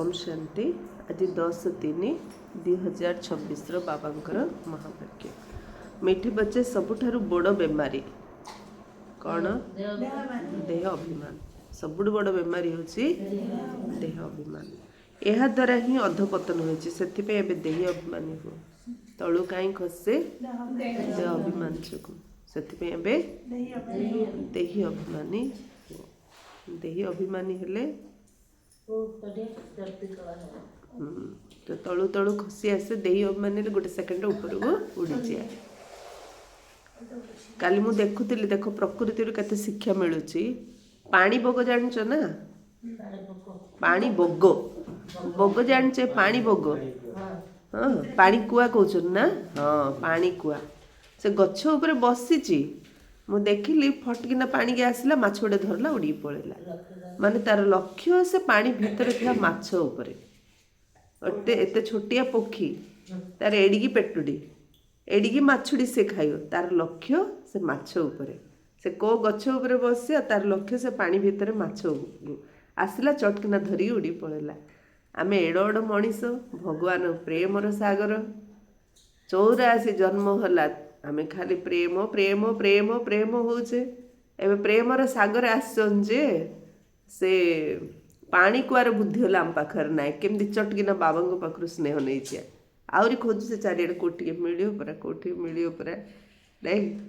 ओम शांति। आज 10/3/2026 बाबांकर महाभाग्य। मीठी बच्चे सबुठारु बड़ बेमारी कौन? देह अभिमान। सबुठु बड़ बेमारी होची देह अभिमान। यह द्वारा ही अधपतन होची। सेथिपे एबे देह अभिमानी हो तळु काई खसे देह अभिमान जोगु। सेथिपे एबे देह अभिमानी हो। देह अभिमानी हेले तो तलु तलु खसी आसे देही अभिमानी गोटे सेकेंड ऊपर को उड़ी जाए। काली मु देखुली देख प्रकृति केते शिक्षा मिलूची। पानी बोग जानच ना? पानी बोग बोग जानचे? पानी बोग हाँ पानी कुआ कहउछन ना? हाँ पानी कुआ से गछ ऊपर बसीची। मु देखिली फटकिना पानी के आसला माछ गोटे धरला उड़ी पळेला। माने तार लक्ष्य से पानी भितर था माछ ऊपर एते छोटिया पोखी तार एडिकी पेटुडी एडिकी माछुडी से खाइयो। तार लक्ष्य से माछ ऊपर से को गछ ऊपर बसे तार लक्ष्य से पानी भितर माछ आसला चटकिना धरी उड़ी पळेला। आमे एड़ एड़ मनीष भगवान प्रेमर सागर 84 जन्म होला आमे खाली प्रेम प्रेम प्रेम प्रेम होचे। एबे प्रेमर सागर आसन जे से पानी कुआर बुद्धि होला आम पाखर नाय। केमती चटकिना बाबा पाखर स्नेह नहीं जा आहरी खोजु से चारिड़े कोटी मिलियो परा कोटी मिलियो परा नहीं।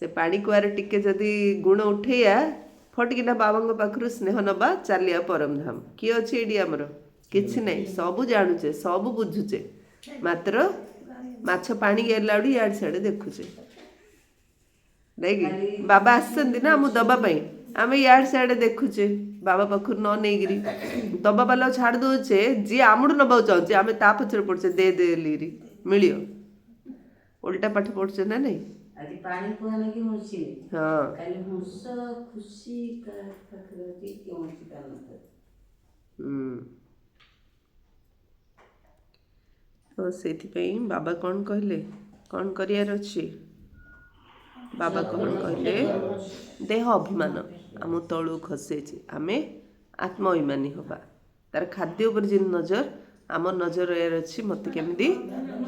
से पानी कुआर टिके जदि गुण उठेया फटकिना बाबा पाखर स्नेह नबा चलिया परम धाम। किए अच्छे एडी आमर किछि नहीं सबु जानुचे सबु बुझुचे मात्र माछ पानी गेला उड़ी याड साडे देखुचे नहीं कि बाबा आसछन्ति ना मु दबा पई आमे याड साडे देखुचे बाबा पाखर न नेगिरी दबा वाला छाड़ दोचे जी आमुडु नबाउ चाहुचे आमे ता पछरे पड़छे दे दे लीरी मिलियो उल्टा पाठ पड़छे ना नहीं। आदि पानी कोने की मुसी हां खाली मुस खुशी का फकरती क्यों चिकान तो सेथिपई बाबा कौन कहले कौन करियार अछि? बाबा कौन कहले देह अभिमान आम तलु खसे आमे आत्म अभिमानी हवा। तार खाद्य उपर जिन नजर आम नजर यार अच्छी मत केमती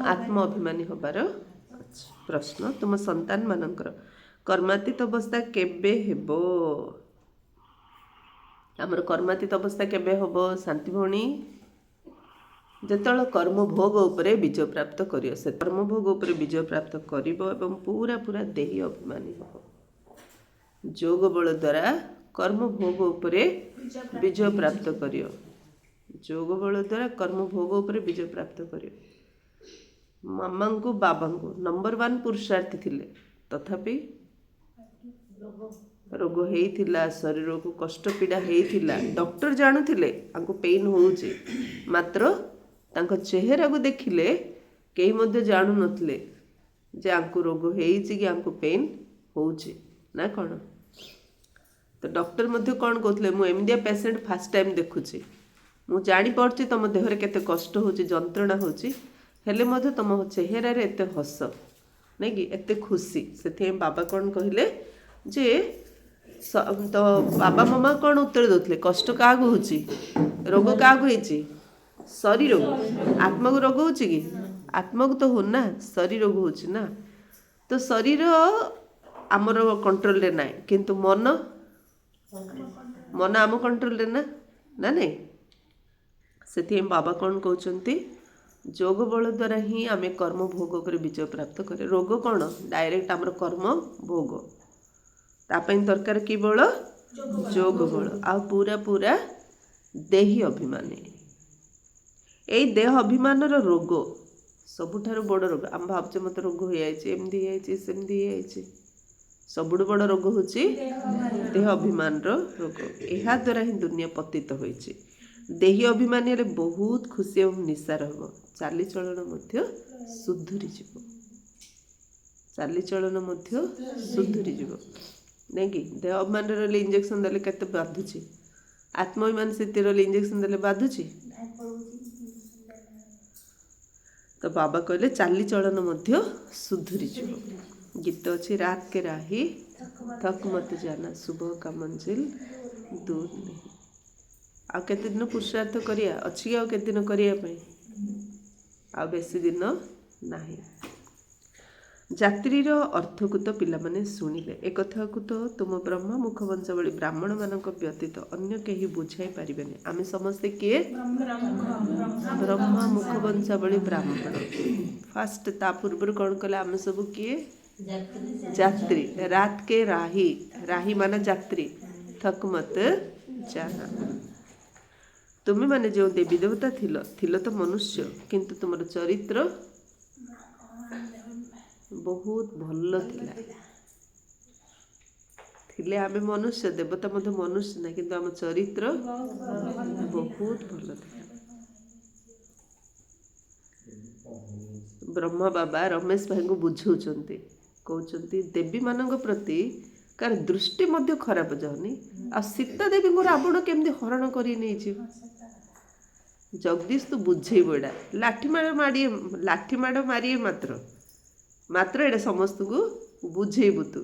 आत्म अभिमानी हबार प्रश्न। तुम संतान मानकर कर्मातीत अवस्था केबे हेबो? आमर कर्मातीत अवस्था केबे हबो शांति भौणी? जेतल कर्म भोग उपरे विजय प्राप्त करियो से कर्म भोग उपरे विजय प्राप्त करिबो एवं पूरा पूरा देही अभिमानी हो। जोग बल द्वारा कर्म भोग उपरे विजय प्राप्त करियो। जोग बल द्वारा कर्म भोग उपरे विजय प्राप्त करियो। मामा को बाबा को नंबर 1 पुरुषार्थी थिले तथापि रोग हेइथिला शरीर को कष्ट पीड़ा हेइथिला। डॉक्टर जानुथिले आंको पेन होउची मात्र तांको चेहरा को देखिले कई मध्य जानु नथले जे आंको रोग हेइची कि आंको पेन होउची ना कोन। तो डॉक्टर मध्य कौन कहते मु एमदिया पेशेंट फास्ट टाइम देखुची मु जानी पड़ची तुम देहरे केते कष्ट होची जंत्रणा होची हेले मध्य तुम चेहरा रे एते हस नहीं कि एते खुशी। से बाबा कौन कहले जे तो बाबा मामा कौन उत्तर देते कष्ट क्या होची रोग क्या होची शरीर रोग आत्मा को रोग होची कि आत्मा को तो हो ना शरीर रोग होची ना। तो शरीर आमर कंट्रोल रे नाय किंतु मन मन आम कंट्रोल रे ना ना नहीं। से बाबा कौन कहते जोग बल द्वारा ही आम कर्म भोग पर विजय प्राप्त करे। रोग कौन डायरेक्ट आमर कर्म भोग तापई दरकार कि बल जोग बल आ पूरा पूरा देही अभिमानी। यही देह अभिमान रोग सबुठारु बड़ रोग। आम भावचे मत रोग हो एमती सेमती सबुठु बड़ रोग होची देह अभिमान रोग। यह द्वारा ही दुनिया पतित होइची। देही अभिमानी रे बहुत खुशी एवं निसार हम चाली चलन मध्य सुधुरी जीव चाली चलन मध्य सुधुरी जीव नहीं कि देह अभिमान रे इंजेक्शन देले केते बाधुची आत्माभिमान स्थिति रे इंजेक्शन देले बाधुची। तो बाबा कहले चाली चलन मध्य सुधुरी जीव। गीत अच्छी रात के राही थक मत जाना सुबह का मंजिल दूर नहीं। ଆଉ କେତେ ଦିନ ପୁରୁଷାର୍ଥ କରିବା ଅଛି ଆଉ କେତେ ଦିନ କରିବା ପାଇଁ ଆଉ ବେଶୀ ଦିନ ନାହିଁ। ଜାତିର ଅର୍ଥକୁ ତ ପିଲାମାନେ ଶୁଣିଲେ। ଏ କଥାକୁ ତ ତୁମ ବ୍ରହ୍ମା ମୁଖବଂଶାବଳୀ ବ୍ରାହ୍ମଣମାନଙ୍କ ବ୍ୟତୀତ ଅନ୍ୟ କେହି ବୁଝାଇ ପାରିବେନି। ଆମେ ସମସ୍ତେ କିଏ? ବ୍ରହ୍ମା ମୁଖବଂଶାବଳୀ ବ୍ରାହ୍ମଣ। ଫାଷ୍ଟ ତା ପୂର୍ବରୁ କ'ଣ କଲେ? ଆମେ ସବୁ କିଏ? ଯାତ୍ରୀ। ରାତ କେ ରାହି, ରାହି ମାନେ ଯାତ୍ରୀ। ଥକ ମତ ଜାନା। ତୁମେ ମାନେ ଯେଉଁ ଦେବୀ ଦେବତା ଥିଲ ତ ମନୁଷ୍ୟ, କିନ୍ତୁ ତୁମର ଚରିତ୍ର ବହୁତ ଭଲ ଥିଲେ ଆମେ ମନୁଷ୍ୟ, ଦେବତା ମଧ୍ୟ ମନୁଷ୍ୟ ନା, କିନ୍ତୁ ଆମ ଚରିତ୍ର ବହୁତ ଭଲ ଥିଲା। ବ୍ରହ୍ମା ବାବା ରମେଶ ଭାଇଙ୍କୁ ବୁଝଉଛନ୍ତି, କହୁଛନ୍ତି ଦେବୀମାନଙ୍କ ପ୍ରତି କାର ଦୃଷ୍ଟି ମଧ୍ୟ ଖରାପ ଯାଉନି। ଆଉ ସୀତା ଦେବୀଙ୍କୁ ରାବଣ କେମିତି ହରଣ କରି ନେଇଛି? ଜଗଦୀଶ ତୁ ବୁଝେଇବ ଏଇଟା। ଲାଠି ମାଡ଼ ମାରିଏ ମାତ୍ର ଏଇଟା ସମସ୍ତଙ୍କୁ ବୁଝେଇବୁ ତୁ।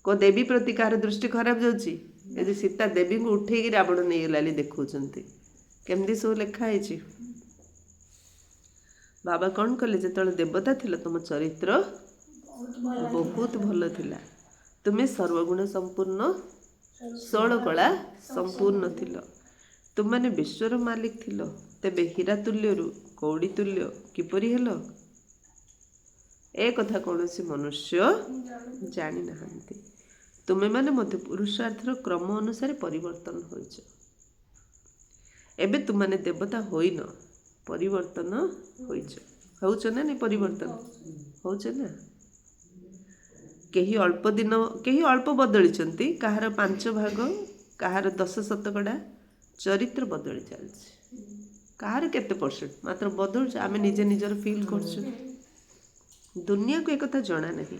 କୋ ଦେବୀ ପ୍ରତି କାହାର ଦୃଷ୍ଟି ଖରାପ ଯାଉଛି? ଯଦି ସୀତା ଦେବୀଙ୍କୁ ଉଠେଇକି ରାବଣ ନେଇଗଲା ବୋଲି ଦେଖାଉଛନ୍ତି। କେମିତି ସବୁ ଲେଖା ହେଇଛି। ବାବା କ'ଣ କଲେ? ଯେତେବେଳେ ଦେବତା ଥିଲ ତୁମ ଚରିତ୍ର ବହୁତ ଭଲ ଥିଲା। ତୁମେ ସର୍ବଗୁଣ ସମ୍ପୂର୍ଣ୍ଣ, ଷୋଳ କଳା ସମ୍ପୂର୍ଣ୍ଣ ଥିଲ। ତୁମମାନେ ବିଶ୍ୱର ମାଲିକ ଥିଲ। ତେବେ ହୀରା ତୁଲ୍ୟରୁ କଉଡ଼ି ତୁଲ୍ୟ କିପରି ହେଲ? ଏ କଥା କୌଣସି ମନୁଷ୍ୟ ଜାଣିନାହାନ୍ତି। ତୁମେମାନେ ମଧ୍ୟ ପୁରୁଷାର୍ଥର କ୍ରମ ଅନୁସାରେ ପରିବର୍ତ୍ତନ ହୋଇଛ। ଏବେ ତୁମମାନେ ଦେବତା ହୋଇନ, ପରିବର୍ତ୍ତନ ହୋଇଛ। ହଉଛ ନା ନାଇଁ? ପରିବର୍ତ୍ତନ ହଉଛ ନା? କେହି ଅଳ୍ପ ବଦଳିଛନ୍ତି, କାହାର 5 ଭାଗ, କାହାର 10 ଶତକଡ଼ା ଚରିତ୍ର ବଦଳି ଚାଲିଛି। କାହାର କେତେ ପରସେଣ୍ଟ ମାତ୍ର ବଦଳୁଛି, ଆମେ ନିଜେ ନିଜର ଫିଲ୍ କରୁଛୁ। ଦୁନିଆକୁ ଏକଥା ଜଣା ନାହିଁ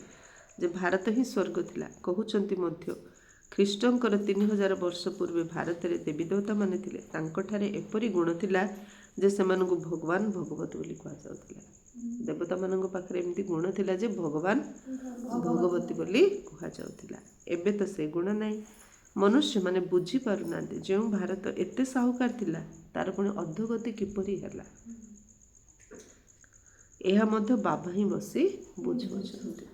ଯେ ଭାରତ ହିଁ ସ୍ୱର୍ଗ ଥିଲା। କହୁଛନ୍ତି ମଧ୍ୟ ଖ୍ରୀଷ୍ଟଙ୍କର 3000 ବର୍ଷ ପୂର୍ବେ ଭାରତରେ ଦେବୀ ଦେବତାମାନେ ଥିଲେ। ତାଙ୍କଠାରେ ଏପରି ଗୁଣ ଥିଲା ଯେ ସେମାନଙ୍କୁ ଭଗବାନ ଭଗବତ ବୋଲି କୁହାଯାଉଥିଲା। ଦେବତାମାନଙ୍କ ପାଖରେ ଏମିତି ଗୁଣ ଥିଲା ଯେ ଭଗବାନ ଭଗବତୀ ବୋଲି କୁହାଯାଉଥିଲା। ଏବେ ତ ସେ ଗୁଣ ନାହିଁ। ମନୁଷ୍ୟମାନେ ବୁଝିପାରୁନାହାନ୍ତି ଯେଉଁ ଭାରତ ଏତେ ସାହୁକାର ଥିଲା ତାର ପୁଣି ଅଧୋଗତି କିପରି ହେଲା। ଏହା ମଧ୍ୟ ବାବା ହିଁ ବସି ବୁଝାଉଛନ୍ତି।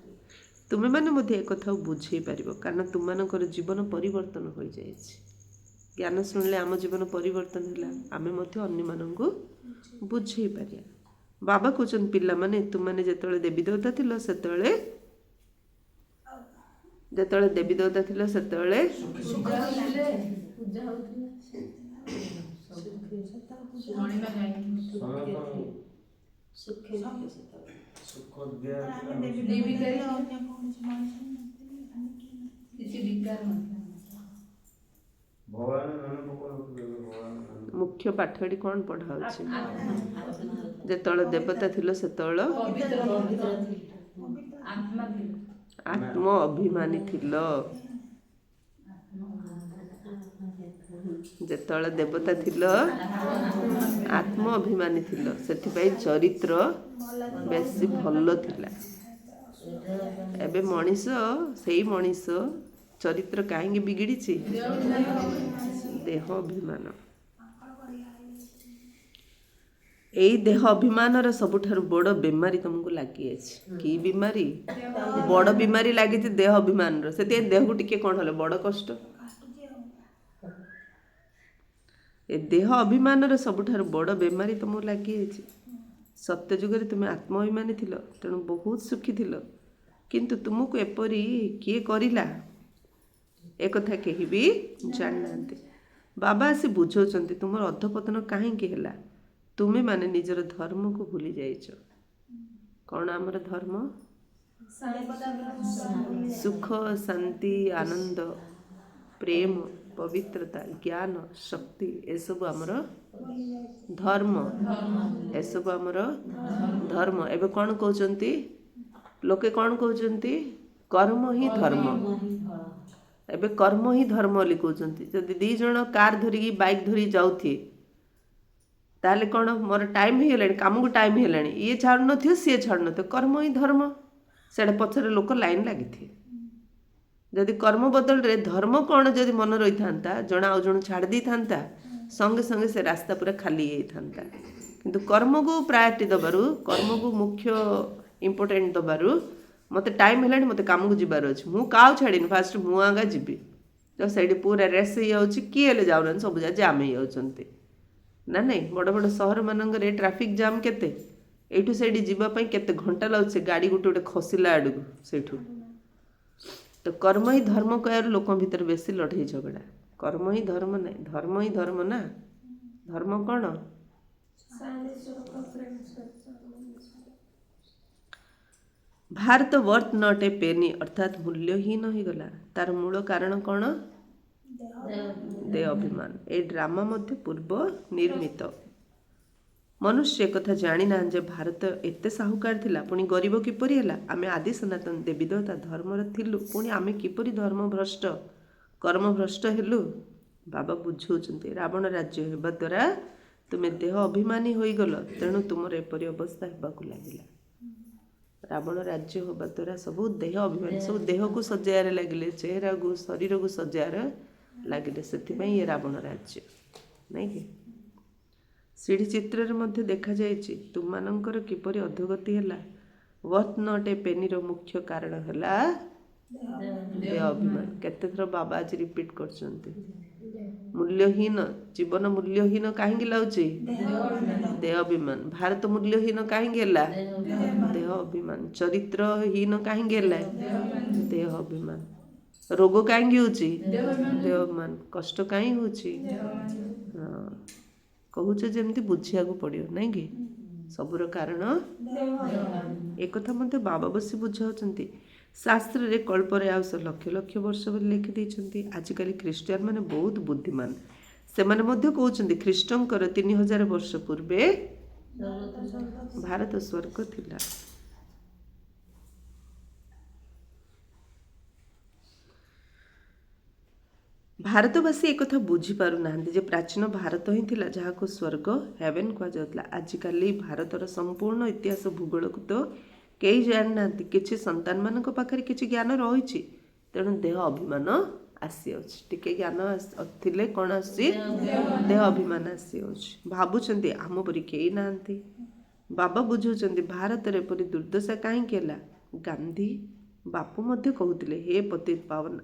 ତୁମେମାନେ ମଧ୍ୟ ଏକଥାକୁ ବୁଝେଇ ପାରିବ, କାରଣ ତୁମମାନଙ୍କର ଜୀବନ ପରିବର୍ତ୍ତନ ହୋଇଯାଇଛି। ଜ୍ଞାନ ଶୁଣିଲେ ଆମ ଜୀବନ ପରିବର୍ତ୍ତନ ହେଲା, ଆମେ ମଧ୍ୟ ଅନ୍ୟମାନଙ୍କୁ ବୁଝେଇ ପାରିବା। ବାବା କହୁଛନ୍ତି ପିଲାମାନେ, ତୁମମାନେ ଯେତେବେଳେ ଦେବୀ ଦେବତା ଥିଲ ସେତେବେଳେ ମୁଖ୍ୟ ପାଠ ଏଠି କ'ଣ ପଢ଼ା ହେଉଛି? ଯେତେବେଳେ ଦେବତା ଥିଲ ସେତେବେଳେ ଆତ୍ମ ଅଭିମାନୀ ଥିଲ। ଯେତେବେଳେ ଦେବତା ଥିଲ ଆତ୍ମ ଅଭିମାନୀ ଥିଲ, ସେଥିପାଇଁ ଚରିତ୍ର ବେଶୀ ଭଲ ଥିଲା। ଏବେ ସେଇ ମଣିଷ ଚରିତ୍ର କାହିଁକି ବିଗିଡ଼ିଛି? ଦେହ ଅଭିମାନ। ଏଇ ଦେହ ଅଭିମାନର ସବୁଠାରୁ ବଡ଼ ବେମାରୀ ତମକୁ ଲାଗିଯାଇଛି। କି ବିମାରୀ? ବଡ଼ ବିମାରୀ ଲାଗିଛି ଦେହ ଅଭିମାନର। ସେଥିପାଇଁ ଦେହକୁ ଟିକେ କ'ଣ ହେଲେ ବଡ଼ କଷ୍ଟ। ଏ ଦେହ ଅଭିମାନର ସବୁଠାରୁ ବଡ଼ ବେମାରୀ ତମକୁ ଲାଗିଯାଇଛି। ସତ୍ୟ ଯୁଗରେ ତୁମେ ଆତ୍ମ ଅଭିମାନୀ ଥିଲ, ତେଣୁ ବହୁତ ସୁଖୀ ଥିଲ। କିନ୍ତୁ ତୁମକୁ ଏପରି କିଏ କରିଲା? ଏକଥା କେହି ବି ଜାଣିନାହାନ୍ତି। ବାବା ଆସି ବୁଝାଉଛନ୍ତି ତୁମର ଅଧପତନ କାହିଁକି ହେଲା? ତୁମେମାନେ ନିଜର ଧର୍ମକୁ ଭୁଲି ଯାଇଛ। କ'ଣ ଆମର ଧର୍ମ? ସୁଖ, ଶାନ୍ତି, ଆନନ୍ଦ, ପ୍ରେମ, ପବିତ୍ରତା, ଜ୍ଞାନ, ଶକ୍ତି, ଏସବୁ ଆମର ଧର୍ମ। ଏସବୁ ଆମର ଧର୍ମ। ଏବେ କ'ଣ କହୁଛନ୍ତି? ଲୋକେ କ'ଣ କହୁଛନ୍ତି? କର୍ମ ହିଁ ଧର୍ମ। ଏବେ କର୍ମ ହିଁ ଧର୍ମ ବୋଲି କହୁଛନ୍ତି। ଯଦି 2 ଜଣ କାର ଧରିକି ବାଇକ୍ ଧରି ଯାଉଥିବେ, ତାହେଲେ କ'ଣ ମୋର ଟାଇମ୍ ହେଇଗଲାଣି, କାମକୁ ଟାଇମ୍ ହେଲାଣି, ଇଏ ଛାଡ଼ୁନଥିବ ସିଏ ଛାଡ଼ୁନଥିବ, କର୍ମ ହିଁ ଧର୍ମ। ସେଟା ପଛରେ ଲୋକ ଲାଇନ୍ ଲାଗିଥିବେ। जदि कर्म बदल रे धर्म कौन जदि मन रही था जन आउ जन छाड़ दी था संगे संगे से रास्ता पूरा खाली था किंतु कर्म को प्रायोरिटी दबारु कर्म को मुख्य इम्पोर्टेंट दबारु मते टाइम है मते काम को जीवार अच्छे मु काउ छाड़ीनि फास्ट मु आगा जीवी तो से पूरा रेस हो किए जाऊना सब जा जाम हो ना नहीं बड़ बड़ सहर मानक ट्राफिक जाम केते एठू से जीवाई केते घंटा लगे गाड़ी गोटे गोटे खसला आड़ से तो कर्म ही धर्म कह लोक भीतर बेसी लड़े झगड़ा कर्म ही धर्म नहीं धर्म ही धर्म ना धर्म कौन भारत वर्थ नॉट ए पेनी अर्थात मूल्यहीन हो गला तार मूल कारण कौन देह अभिमान ए ड्रामा मध्य पूर्व निर्मित मनुष्य कथा जानी ना जे भारत एते साहुकार थिला पुणी गरीब किपरि हैला आमे आदि सनातन देवी देवता धर्मर थिलु पुणी आमे किपरि धर्म भ्रष्ट कर्म भ्रष्ट हेलु बाबा बुझौचंती रावण राज्य हेबा द्वारा तुमे देह अभिमानी होई गल तेणु तुमर एपरि अवस्था हेबाकु लागिला रावण राज्य होबा द्वारा सब देह अभिमानी सब देह को सजायार लागिले चेहरा को शरीर को सजायार लागिले सेथिपई ये रावण राज्य नहीं कि सीढ़ी चित्र मध्य देखा जायछि तुममानंकर किपरि अधोगति हैला वर्थ नॉट ए पेनीर मुख्य कारण हैला देह अभिमान केते थर बाबा आज रिपीट करछन्ते मूल्यहीन जीवन मूल्यहीन काहेकि लाउछि देह अभिमान भारत मूल्यहीन काहेकि हैला देह अभिमान चरित्रहीन काहेकि हैला देह अभिमान रोग काहेकि होछि देह अभिमान कष्ट काहे होछि कहूचे जेमती बुझिया को पड़ियो नहीं कि सबुर कारण एक कथा मते बाबा बसी बुझाउचंती शास्त्र रे कल्परे आउस लक्ष लक्ष वर्ष लिखि दैछंती आजिकल क्रिश्चियन माने बहुत बुद्धिमान से माने मध्य कहउचंती ख्रीष्टंकर 3000 वर्ष पूर्वे भारत स्वर्ग थिला भारतवासी एक कथा बुझी पारु नाहंती जे प्राचीन भारत ही थिला जहाँ को स्वर्ग हेवन कह जाउतला आजिकल भारतर संपूर्ण इतिहास भूगोल को तो कई जान नाहंती किछि संतान मानक पाखरे किछि ज्ञान रहिछि तेणु देह अभिमान आसी अछि टिके ज्ञान थिले कोन आसी देह अभिमान आसी अछि भाबुचंती आम परि केई नाहंती बाबा बुझुचंती भारत रे परि दुर्दशा काहे केला गांधी बापू मध्य कहउतिले हे पतित पावन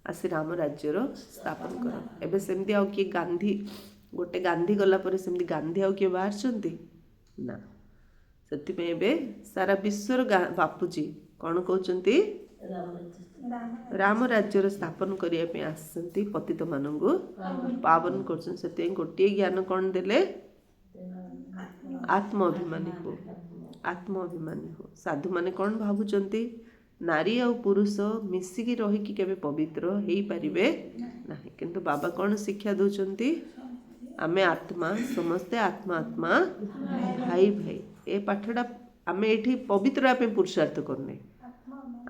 आसी राम राज्यर स्थापन कर एबे सेमती आउ कि गांधी गोटे गांधी गला पर सेमती गांधी आउ कि बाहरचंती ना सेति पे एबे सारा विश्वर बापूजी कौन कहउचंती राम राज्यर स्थापन करिया पे आसंती पतित मानंगु पावन करछन सेति गोटे ज्ञान कौन देले आत्माभिमानी हो साधु माने कौन भाबुचंती नारी आ पुरुष मिसिकी रही केबे पवित्र हेई पारिबे नाही किंतु बाबा कौन शिक्षा दउचंती आमे आत्मा समस्ते आत्मा आत्मा भाई भाई ए पाठटा आमे एठी पवित्र आपे पुरुषार्थ करने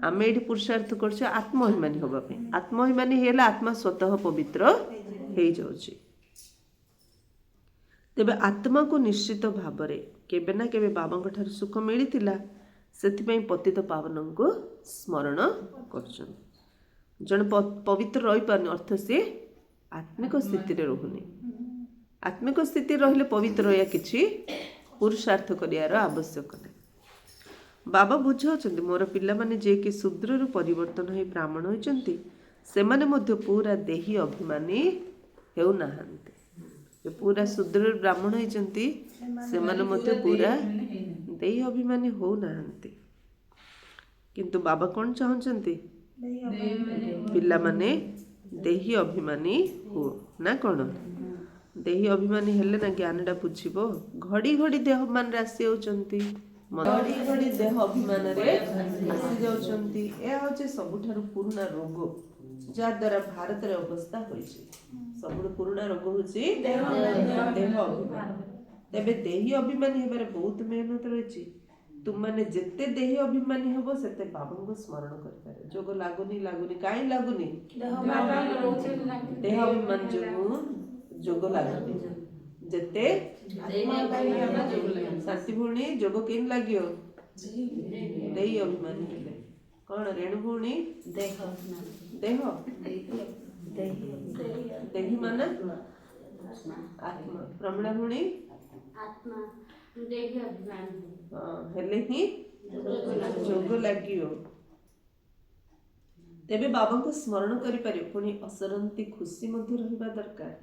आमे एठी पुरुषार्थ करछे आत्माभिमानी होबा पे आत्माभिमानी हेला आत्मा स्वतः पवित्र हेई जाउची तेबे आत्मा को निश्चित भाबरे केबे ना केबे बाबांक ठार सुख मिलितिला सेथिपई पतित पावन को स्मरण करछन जन पवित्र रही पारने अर्थ से आत्मिक स्थिति रे रहुनी आत्मिक स्थिति रहिले पवित्र या किछि पुरुषार्थ करियार आवश्यक नहीं बाबा बुझाउचंती मोर पिला माने जे कि शूद्र रु परिवर्तन होई ब्राह्मण होइचंती सेमाने मध्य पूरा देही अभिमानी हेउ नाहंती जे पूरा शूद्र ब्राह्मण होइचंती सेमाने मध्य पूरा देही अभिमानी हो नाहंती किंतु बाबा कौन चाहते पिला माने देही अभिमानी हो ना कौन देही अभिमानी हेले ना ज्ञानटा बुझिबो घड़ी घड़ी देह अभिमान राशि होचंती घड़ी घड़ी देह अभिमान रे आसी जाउचंती ए होचे सबुठारु पुराना रोग जा द्वारा भारत रे अवस्था होइछि सबुठारु पुराना रोग होछि देह अभिमान तेबे देही अभिमानी हेबारे बहुत मेहनत रहिछि तुम माने जेते देही अभिमानी हबो सेते बाबा को स्मरण करतारे जोग लागुनी काई लागुनी देह अभिमान जोग लागुनी जेते शांति भूणी जोग केन लागियो देही अभिमानी हेले कौन रेणु भौणी देह देह देह देही माने आत्मा प्रमिला भौणी आत्मा देही अभिमान हेले ही जोग लागियो तेबे बाबा को स्मरण करि पारे पुणी असरंती खुशी मध्य रहिबा दरकार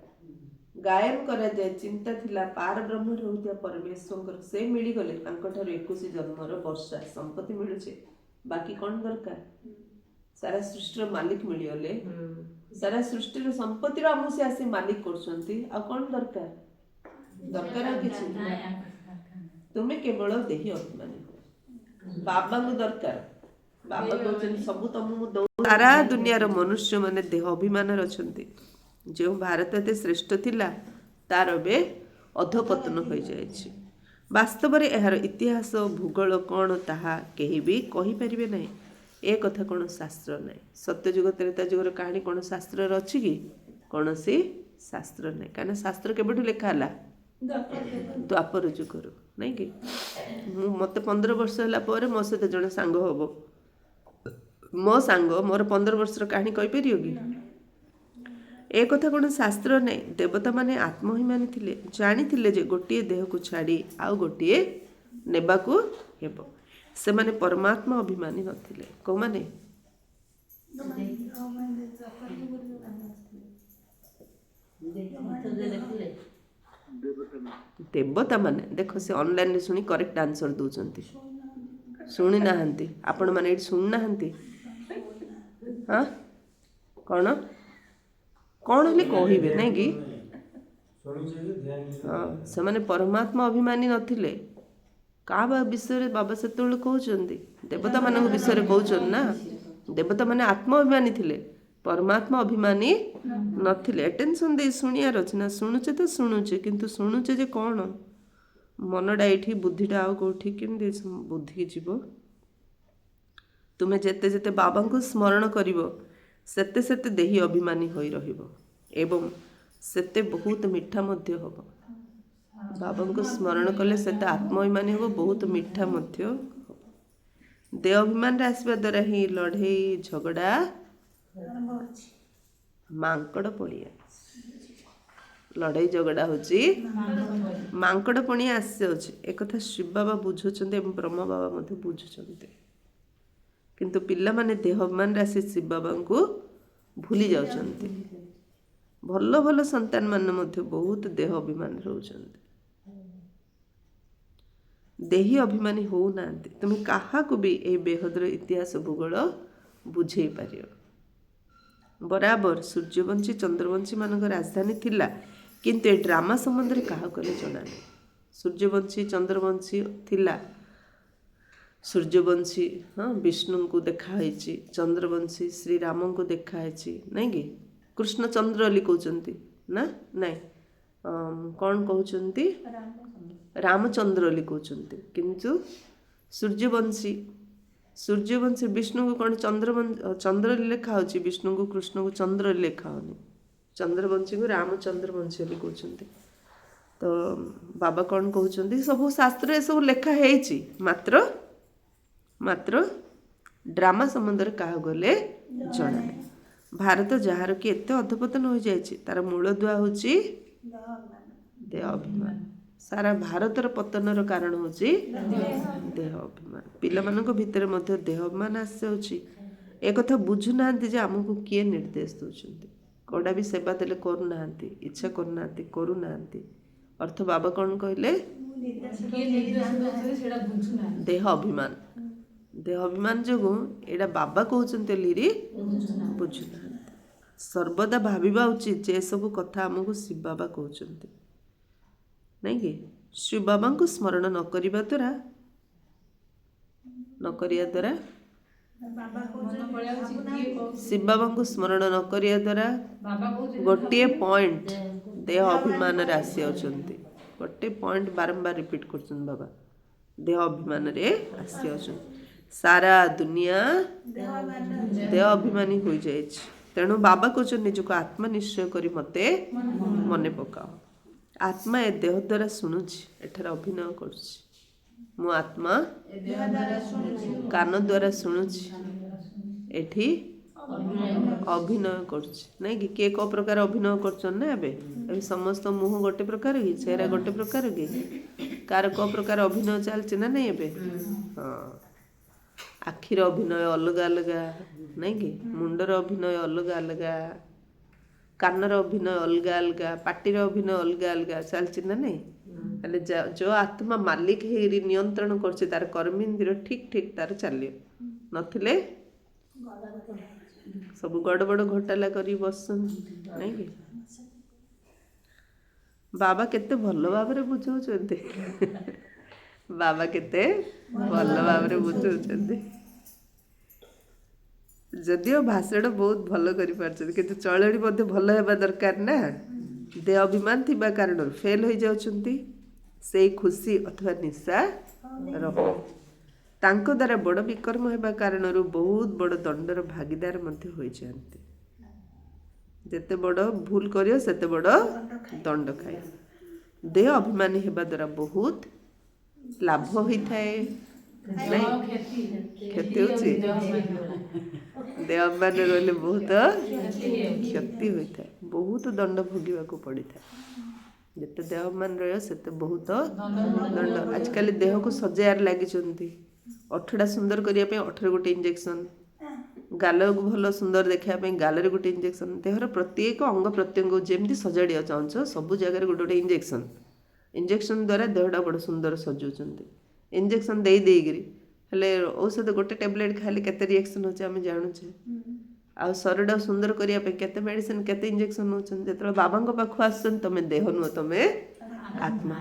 गायन करा जाए चिंता थिला पार ब्रह्म रहउतिया परमेश्वर से मिली गले तांको ठारो 21 जन्मर वर्षा संपत्ति मिलुचे बाकी कौन दरकार सारा सृष्टिर मालिक मिलिगले सारा सृष्टिर संपत्तिर आमु से आसी मालिक करछंती आ कौन दरकार दरकार आ किछि तुमे केवल देही अभिमानी बाबा को दरकार बाबा कहते सब तुमको दौ सारा दुनियार मनुष्य माने देह अभिमान रछंती जो भारत एते श्रेष्ठ थिला तार बे अधपतन हो जायछि वास्तव रे एहार इतिहास भूगोल कौन ताहा केही भी कहि परिबे नहीं ए कथा कौन शास्त्र नहीं सत्ययुग त्रेता युगर कहानी कौन शास्त्र अछि कि कौन सी शास्त्र नहीं काना शास्त्र केबेठु लेखा हला द्वापर युगर नहीं कि मते 15 वर्ष होला पर मो सहित जने सांग होबो मो सांग मोर 15 वर्षर कहानी कहि परियो कि ए कथा कौन शास्त्र नहीं देवता माने आत्महिमानी थिले जानी थिले जे गोटिए देह को छाड़ी आउ गोटिए नेबा को हेबो से माने परमात्मा अभिमानी नथिले को माने देवता माने देखो से ऑनलाइन रे सुनी करेक्ट आंसर दोचंती सुनी नाहंती आपण माने एठी सुन नाहंती हां कोन कौन हेले कहिबे नहीं कि हाँ से परमात्मा अभिमानी नथिले का विषय बाबा से कहते देवता मान विषय कहते ना देवता माने आत्मा अभिमानी थिले परमात्मा अभिमानी नथिले अटेंशन दे शुणियार अछि ना शुणुचे तो शुणुचे किंतु शुणुचे जे कौन मनडा एठी बुद्धिटा आउ कोठी केमदे बुद्धि की जीव तुमे जेते जेते बाबा को स्मरण करिवो सेते सेते देही अभिमानी होई रहिबो एवं सेते बहुत मीठा मध्य होबो बाबा को स्मरण कले सेते आत्माभिमानी होबो बहुत मीठा मध्य होबो देह अभिमान रे आसबा द्वारा ही लड़े झगड़ा मांकड़ पड़िया लड़ाई झगड़ा होची मांकड़ पड़िया आसे होची एक कथा शिव बाबा बुझुचंदे एवं ब्रह्म बाबा मध्ये बुझुचंदे किंतु पिला माने देह अभिमान रे आसी शिव बाबा को भूली जाउचंती भल भल संतान मान मध्ये बहुत देह अभिमान रहउचंती देही अभिमानी हो नांती तुम काहा को भी ए बेहदर इतिहास भूगोल बुझे पारियो बराबर सूर्यवंशी चंद्रवंशी मानक राजधानी थिला किंतु ए ड्रामा संबंध रे काहा कले जणा नै सूर्यवंशी चंद्रवंशी थिला सूर्यवंशी हाँ विष्णु को देखाई चंद्रवंशी श्री राम को देखाई नहीं कि कृष्ण चंद्र अली कहते ना नहीं कौन कहते रामचंद्र अली कहते किंतु सूर्यवंशी सूर्यवंशी विष्णु को कौन चंद्र लिखा हो विष्णु को कृष्ण को चंद्र लिखा होनी चंद्रवंशी को रामचंद्र वंशी अली कहते तो बाबा कौन कहते सब शास्त्र सब लेखा है मात्र मात्र ड्रामा संबंध रे कहा गले जणा भारत जार कि एते अधपतन हो जायछि तार मूल दुआ होछि देह अभिमान सारा भारतर पतनर कारण होछि देह अभिमान पिला मानक भितर मध्ये देह अभिमान आसे होछि ए कथा बुझु नांती जे हमकु किए निर्देश दोछंती कोडा भी सेवा देले करू नांती इच्छा करू नांती अर्थ बाबा कौन कहले देह अभिमान देह अभिमान जो एडा बाबा कहते लिरी बुझुना सर्वदा भाविबा उचित जे सब कथा हमको शिव बाबा कहते नहीं कि शिव बाबा को स्मरण न करिबा द्वारा शिव बाबा को स्मरण न करिया द्वारा गोटे पॉइंट देह अभिमान रे आसी अछंती गोटे पॉइंट बारंबार रिपीट करछन बाबा देह अभिमान रे आसी अछंती सारा दुनिया देह अभिमानी हो जाए तेणु बाबा को निजक आत्मा निश्चय करी मते मने पकाओ आत्मा ए देह द्वारा शुणुची एठार अभिनय करुची मो आत्मा कान द्वारा शुणुची ଏଠି ଅଭିନୟ କରୁଛି ନାଇଁ କି କିଏ କୋଉ ପ୍ରକାର ଅଭିନୟ କରୁଛନ୍ତି ନା ଏବେ ଏବେ ସମସ୍ତ ମୁହଁ ଗୋଟେ ପ୍ରକାର କି ଚେହେରା ଗୋଟେ ପ୍ରକାର କି କାହାର କୋଉ ପ୍ରକାର ଅଭିନୟ ଚାଲିଛି ନା ନାଇଁ ଏବେ ହଁ ଆଖିର ଅଭିନୟ ଅଲଗା ଅଲଗା ନାଇଁ କି ମୁଣ୍ଡର ଅଭିନୟ ଅଲଗା ଅଲଗା କାନର ଅଭିନୟ ଅଲଗା ଅଲଗା ପାଟିର ଅଭିନୟ ଅଲଗା ଅଲଗା ଚାଲିଛି ନା ନାଇଁ ହେଲେ ଯୋଉ ଆତ୍ମା ମାଲିକ ହେଇରି ନିୟନ୍ତ୍ରଣ କରୁଛି ତାର କର୍ମେନ୍ଦ୍ରିୟ ଠିକ ଠିକ ତାର ଚାଲିବ ନଥିଲେ ସବୁ ଗଡ଼ବଡ଼ ଘୋଟାଲା କରି ବସୁଛନ୍ତି ନାଇଁ କି ବାବା କେତେ ଭଲ ଭାବରେ ବୁଝଉଛନ୍ତି ବାବା କେତେ ଭଲ ଭାବରେ ବୁଝଉଛନ୍ତି ଯଦିଓ ଭାଷଣ ବହୁତ ଭଲ କରିପାରୁଛନ୍ତି କିନ୍ତୁ ଚଳଣି ମଧ୍ୟ ଭଲ ହେବା ଦରକାର ନା ଦେହ ଅଭିମାନ ଥିବା କାରଣରୁ ଫେଲ୍ ହୋଇଯାଉଛନ୍ତି ସେଇ ଖୁସି ଅଥବା ନିଶା ରହୁ ତାଙ୍କ ଦ୍ୱାରା ବଡ଼ ବିକର୍ମ ହେବା କାରଣରୁ ବହୁତ ବଡ଼ ଦଣ୍ଡର ଭାଗିଦାର ମଧ୍ୟ ହୋଇଯାଆନ୍ତି ଯେତେ ବଡ଼ ଭୁଲ କରିବ ସେତେ ବଡ଼ ଦଣ୍ଡ ଖାଇବ ଦେହ ଅଭିମାନୀ ହେବା ଦ୍ୱାରା ବହୁତ ଲାଭ ହୋଇଥାଏ ନାଇଁ କ୍ଷତି ହେଉଛି ଦେହ ଅଭିମାନ ରହିଲେ ବହୁତ କ୍ଷତି ହୋଇଥାଏ ବହୁତ ଦଣ୍ଡ ଭୋଗିବାକୁ ପଡ଼ିଥାଏ ଯେତେ ଦେହ ଅଭିମାନ ରହିବ ସେତେ ବହୁତ ଦଣ୍ଡ ଆଜିକାଲି ଦେହକୁ ସଜାଇବାରେ ଲାଗିଛନ୍ତି ଅଠଟା ସୁନ୍ଦର କରିବା ପାଇଁ ଅଠରେ ଗୋଟେ ଇଞ୍ଜେକ୍ସନ୍ ଗାଲକୁ ଭଲ ସୁନ୍ଦର ଦେଖିବା ପାଇଁ ଗାଲରେ ଗୋଟେ ଇଞ୍ଜେକ୍ସନ୍ ଦେହର ପ୍ରତ୍ୟେକ ଅଙ୍ଗ ପ୍ରତ୍ୟଙ୍ଗକୁ ଯେମିତି ସଜାଡ଼ିବାକୁ ଚାହୁଁଛ ସବୁ ଜାଗାରେ ଗୋଟେ ଗୋଟେ ଇଞ୍ଜେକ୍ସନ୍ ଦ୍ୱାରା ଦେହଟା ବଡ଼ ସୁନ୍ଦର ସଜାଉଛନ୍ତି ଇଞ୍ଜେକ୍ସନ୍ ଦେଇକିରି ହେଲେ ଔଷଧ ଗୋଟେ ଟ୍ୟାବଲେଟ୍ ଖାଇଲେ କେତେ ରିଆକ୍ସନ୍ ହେଉଛି ଆମେ ଜାଣୁଛେ ଆଉ ଶରୀରଟାକୁ ସୁନ୍ଦର କରିବା ପାଇଁ କେତେ ମେଡ଼ିସିନ୍ କେତେ ଇଞ୍ଜେକ୍ସନ୍ ନେଉଛନ୍ତି ଯେତେବେଳେ ବାବାଙ୍କ ପାଖକୁ ଆସୁଛନ୍ତି ତମେ ଦେହ ନୁହଁ ତମେ ଆତ୍ମା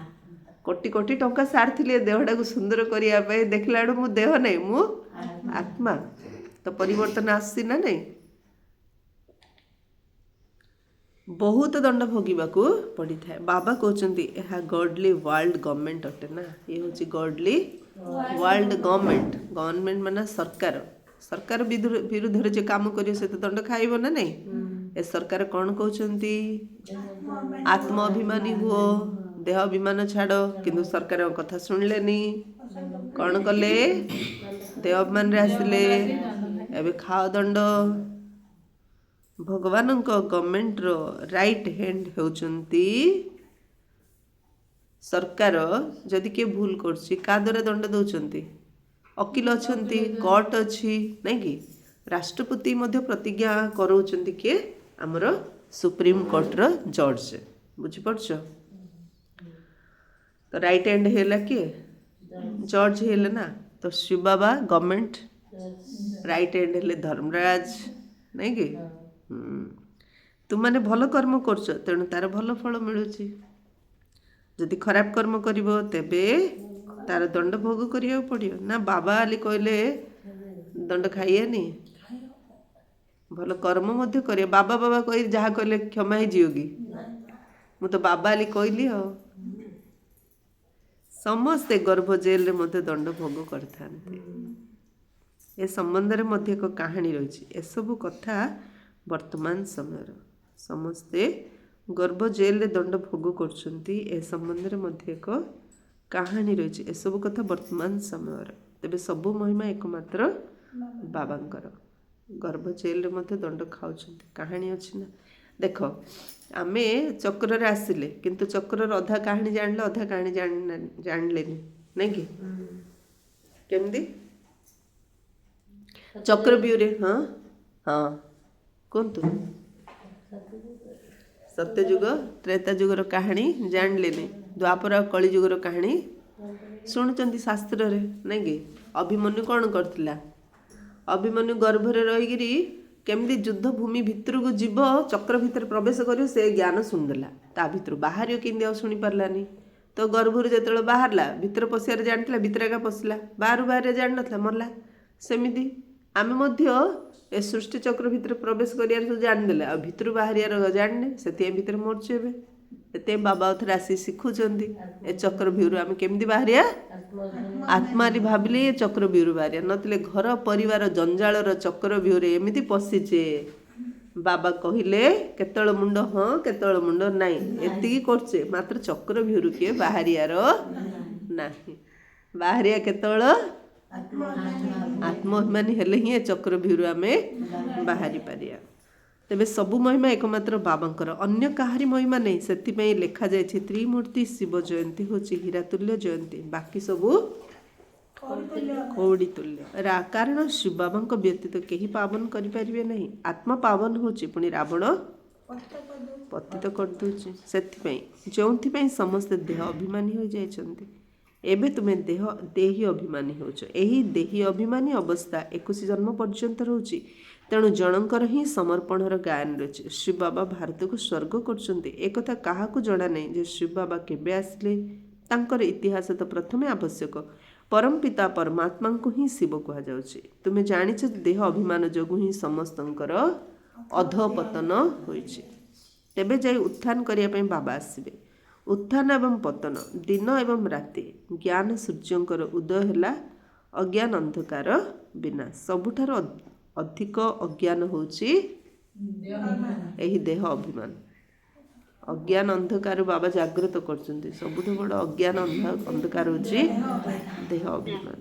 କୋଟି କୋଟି ଟଙ୍କା ସାରିଥିଲି ଏ ଦେହଟାକୁ ସୁନ୍ଦର କରିବା ପାଇଁ ଦେଖିଲା ବେଳୁ ମୁଁ ଦେହ ନାହିଁ ମୁଁ ଆତ୍ମା ତ ପରିବର୍ତ୍ତନ ଆସୁଛି ନା ନାଇଁ ବହୁତ ଦଣ୍ଡ ଭୋଗିବାକୁ ପଡ଼ିଥାଏ ବାବା କହୁଛନ୍ତି ଏହା ଗଡଲି ୱାର୍ଲଡ ଗଭର୍ଣ୍ଣମେଣ୍ଟ ଅଟେ ନା ଇଏ ହେଉଛି ଗଡଲି ୱାର୍ଲଡ ଗଭର୍ଣ୍ଣମେଣ୍ଟ ମାନେ ସରକାର ବିରୁଦ୍ଧରେ ଯେ କାମ କରିବ ସେ ତ ଦଣ୍ଡ ଖାଇବ ନା ନାଇଁ ଏ ସରକାର କ'ଣ କହୁଛନ୍ତି ଆତ୍ମ ଅଭିମାନୀ ହୁଅ ଦେହ ଅଭିମାନ ଛାଡ଼ କିନ୍ତୁ ସରକାରଙ୍କ କଥା ଶୁଣିଲେନି କ'ଣ କଲେ ଦେହ ଅଭିମାନରେ ଆସିଲେ ଏବେ ଖାଅ ଦଣ୍ଡ ଭଗବାନଙ୍କ ଗଭର୍ଣ୍ଣମେଣ୍ଟର ରାଇଟ୍ ହ୍ୟାଣ୍ଡ ହେଉଛନ୍ତି ସରକାର ଯଦି କିଏ ଭୁଲ କରୁଛି କାହା ଦ୍ୱାରା ଦଣ୍ଡ ଦେଉଛନ୍ତି ଓକିଲ ଅଛନ୍ତି କୋର୍ଟ ଅଛି ନାଇଁ କି ରାଷ୍ଟ୍ରପତି ମଧ୍ୟ ପ୍ରତିଜ୍ଞା କରାଉଛନ୍ତି କିଏ ଆମର ସୁପ୍ରିମକୋର୍ଟର ଜଜ୍ ବୁଝିପାରୁଛ ତ ରାଇଟ୍ ହ୍ୟାଣ୍ଡ ହେଲା କିଏ ଜଜ୍ ହେଲେ ନା ତ ଶିବ ବାବା ଗଭର୍ଣ୍ଣମେଣ୍ଟ ରାଇଟ୍ ହ୍ୟାଣ୍ଡ ହେଲେ ଧର୍ମରାଜ ନାଇଁ କି ତୁମାନେ ଭଲ କର୍ମ କରୁଛ ତେଣୁ ତାର ଭଲ ଫଳ ମିଳୁଛି ଯଦି ଖରାପ କର୍ମ କରିବ ତେବେ ତାର ଦଣ୍ଡ ଭୋଗ କରିବାକୁ ପଡ଼ିବ ନା ବାବା ଆଲି କହିଲେ ଦଣ୍ଡ ଖାଇଏନି ଭଲ କର୍ମ ମଧ୍ୟ କରିବ ବାବା କହି ଯାହା କହିଲେ କ୍ଷମା ହେଇଯିବ କି ମୁଁ ତ ବାବା ଆଲି କହିଲି ଆଉ ସମସ୍ତେ ଗର୍ଭ ଜେଲରେ ମଧ୍ୟ ଦଣ୍ଡ ଭୋଗ କରିଥାନ୍ତି ଏ ସମ୍ବନ୍ଧରେ ମଧ୍ୟ ଏକ କାହାଣୀ ରହିଛି ଏସବୁ କଥା ବର୍ତ୍ତମାନ ସମୟର ସମସ୍ତେ ଗର୍ଭ ଜେଲରେ ଦଣ୍ଡ ଭୋଗ କରୁଛନ୍ତି ଏ ସମ୍ବନ୍ଧରେ ମଧ୍ୟ ଏକ କାହାଣୀ ରହିଛି ଏସବୁ କଥା ବର୍ତ୍ତମାନ ସମୟର ତେବେ ସବୁ ମହିମା ଏକମାତ୍ର ବାବାଙ୍କର ଗର୍ଭ ଜେଲରେ ମଧ୍ୟ ଦଣ୍ଡ ଖାଉଛନ୍ତି କାହାଣୀ ଅଛି ନା ଦେଖ ଆମେ ଚକ୍ରରେ ଆସିଲେ କିନ୍ତୁ ଚକ୍ରର ଅଧା କାହାଣୀ ଜାଣିଲେ ଅଧା କାହାଣୀ ଜାଣିଲେନି ନାଇଁ କି କେମିତି ଚକ୍ରବ୍ୟୁହରେ ହଁ କୁହନ୍ତୁ ସତ୍ୟଯୁଗ ତ୍ରେତା ଯୁଗର କାହାଣୀ ଜାଣିଲେନି ଦ୍ୱାପର ଆଉ କଳି ଯୁଗର କାହାଣୀ ଶୁଣୁଛନ୍ତି ଶାସ୍ତ୍ରରେ ନାଇଁ କି ଅଭିମନ୍ୟୁ କ'ଣ କରିଥିଲା ଅଭିମନ୍ୟୁ ଗର୍ଭରେ ରହିକିରି କେମିତି ଯୁଦ୍ଧ ଭୂମି ଭିତରକୁ ଯିବ ଚକ୍ର ଭିତରେ ପ୍ରବେଶ କରିବ ସେ ଜ୍ଞାନ ଶୁଣିଦେଲା ତା ଭିତରୁ ବାହାରିବ କେମିତି ଆଉ ଶୁଣିପାରିଲାନି ତ ଗର୍ଭରୁ ଯେତେବେଳେ ବାହାରିଲା ଭିତରେ ପଶିବାରେ ଜାଣିଥିଲା ଭିତରେ ଏକା ପଶିଲା ବାହାରୁ ବାହାରିବା ଜାଣିନଥିଲା ମରିଲା ସେମିତି ଆମେ ମଧ୍ୟ ଏ ସୃଷ୍ଟି ଚକ୍ର ଭିତରେ ପ୍ରବେଶ କରିବାର ସବୁ ଜାଣିଦେଲେ ଆଉ ଭିତରୁ ବାହାରିବାର ଜାଣିନେ ସେଥିପାଇଁ ଭିତରେ ମରୁଛୁ ଏବେ ସେଥିପାଇଁ ବାବା ଥରେ ଆସି ଶିଖୁଛନ୍ତି ଏ ଚକ୍ରବ୍ୟୁହରୁ ଆମେ କେମିତି ବାହାରିବା ଆତ୍ମାରେ ଭାବିଲେ ଏ ଚକ୍ରବ୍ୟୁହରୁ ବାହାରିବା ନଥିଲେ ଘର ପରିବାର ଜଞ୍ଜାଳର ଚକ୍ରବ୍ୟୁହରେ ଏମିତି ପଶିଛେ ବାବା କହିଲେ କେତେବେଳେ ମୁଣ୍ଡ ହଁ କେତେବେଳେ ମୁଣ୍ଡ ନାହିଁ ଏତିକି କରୁଛେ ମାତ୍ର ଚକ୍ରବ୍ୟୁହରୁ କିଏ ବାହାରିବାର ନାହିଁ ବାହାରିବା କେତେବେଳେ ଆତ୍ମ ଅଭିମାନୀ ହେଲେ ହିଁ ଏ ଚକ୍ରବ୍ୟୂହରୁ ଆମେ ବାହାରି ପାରିବା। ତେବେ ସବୁ ମହିମା ଏକମାତ୍ର ବାବାଙ୍କର, ଅନ୍ୟ କାହାରି ମହିମା ନାହିଁ। ସେଥିପାଇଁ ଲେଖାଯାଇଛି ତ୍ରିମୂର୍ତ୍ତି ଶିବ ଜୟନ୍ତୀ ହେଉଛି ହୀରାତୁଲ୍ୟ ଜୟନ୍ତୀ, ବାକି ସବୁ କଉଡ଼ି ତୁଲ୍ୟ। କାରଣ ଶିବ ବାବାଙ୍କ ବ୍ୟତୀତ କେହି ପାବନ କରିପାରିବେ ନାହିଁ। ଆତ୍ମା ପାବନ ହେଉଛି, ପୁଣି ରାବଣ ପତିତ କରିଦେଉଛି। ସେଥିପାଇଁ ଯେଉଁଥିପାଇଁ ସମସ୍ତେ ଦେହ ଅଭିମାନୀ ହୋଇଯାଇଛନ୍ତି। ଏବେ ତୁମେ ଦେହୀ ଅଭିମାନୀ ହେଉଛ। ଏହି ଦେହୀ ଅଭିମାନୀ ଅବସ୍ଥା 21 ଜନ୍ମ ପର୍ଯ୍ୟନ୍ତ ରହୁଛି। ତେଣୁ ଜଣଙ୍କର ହିଁ ସମର୍ପଣର ଗାୟନ ରହିଛି। ଶିବ ବାବା ଭାରତକୁ ସ୍ୱର୍ଗ କରୁଛନ୍ତି, ଏକଥା କାହାକୁ ଜଣା ନାହିଁ ଯେ ଶିବ ବାବା କେବେ ଆସିଲେ। ତାଙ୍କର ଇତିହାସ ତ ପ୍ରଥମେ ଆବଶ୍ୟକ। ପରମ ପିତା ପରମାତ୍ମାଙ୍କୁ ହିଁ ଶିବ କୁହାଯାଉଛି। ତୁମେ ଜାଣିଛ ଦେହ ଅଭିମାନ ଯୋଗୁଁ ହିଁ ସମସ୍ତଙ୍କର ଅଧପତନ ହୋଇଛି। ତେବେ ଯାଇ ଉତ୍ଥାନ କରିବା ପାଇଁ ବାବା ଆସିବେ। ଉତ୍ଥାନ ଏବଂ ପତନ, ଦିନ ଏବଂ ରାତି, ଜ୍ଞାନ ସୂର୍ଯ୍ୟଙ୍କର ଉଦୟ ହେଲା, ଅଜ୍ଞାନ ଅନ୍ଧକାର ବିନାଶ। ସବୁଠାରୁ ଅଧିକ ଅଜ୍ଞାନ ହେଉଛି ଏହି ଦେହ ଅଭିମାନ। ଅଜ୍ଞାନ ଅନ୍ଧକାର ବାବା ଜାଗ୍ରତ କରୁଛନ୍ତି। ସବୁଠୁ ବଡ଼ ଅଜ୍ଞାନ ଅନ୍ଧକାର ହେଉଛି ଦେହ ଅଭିମାନ।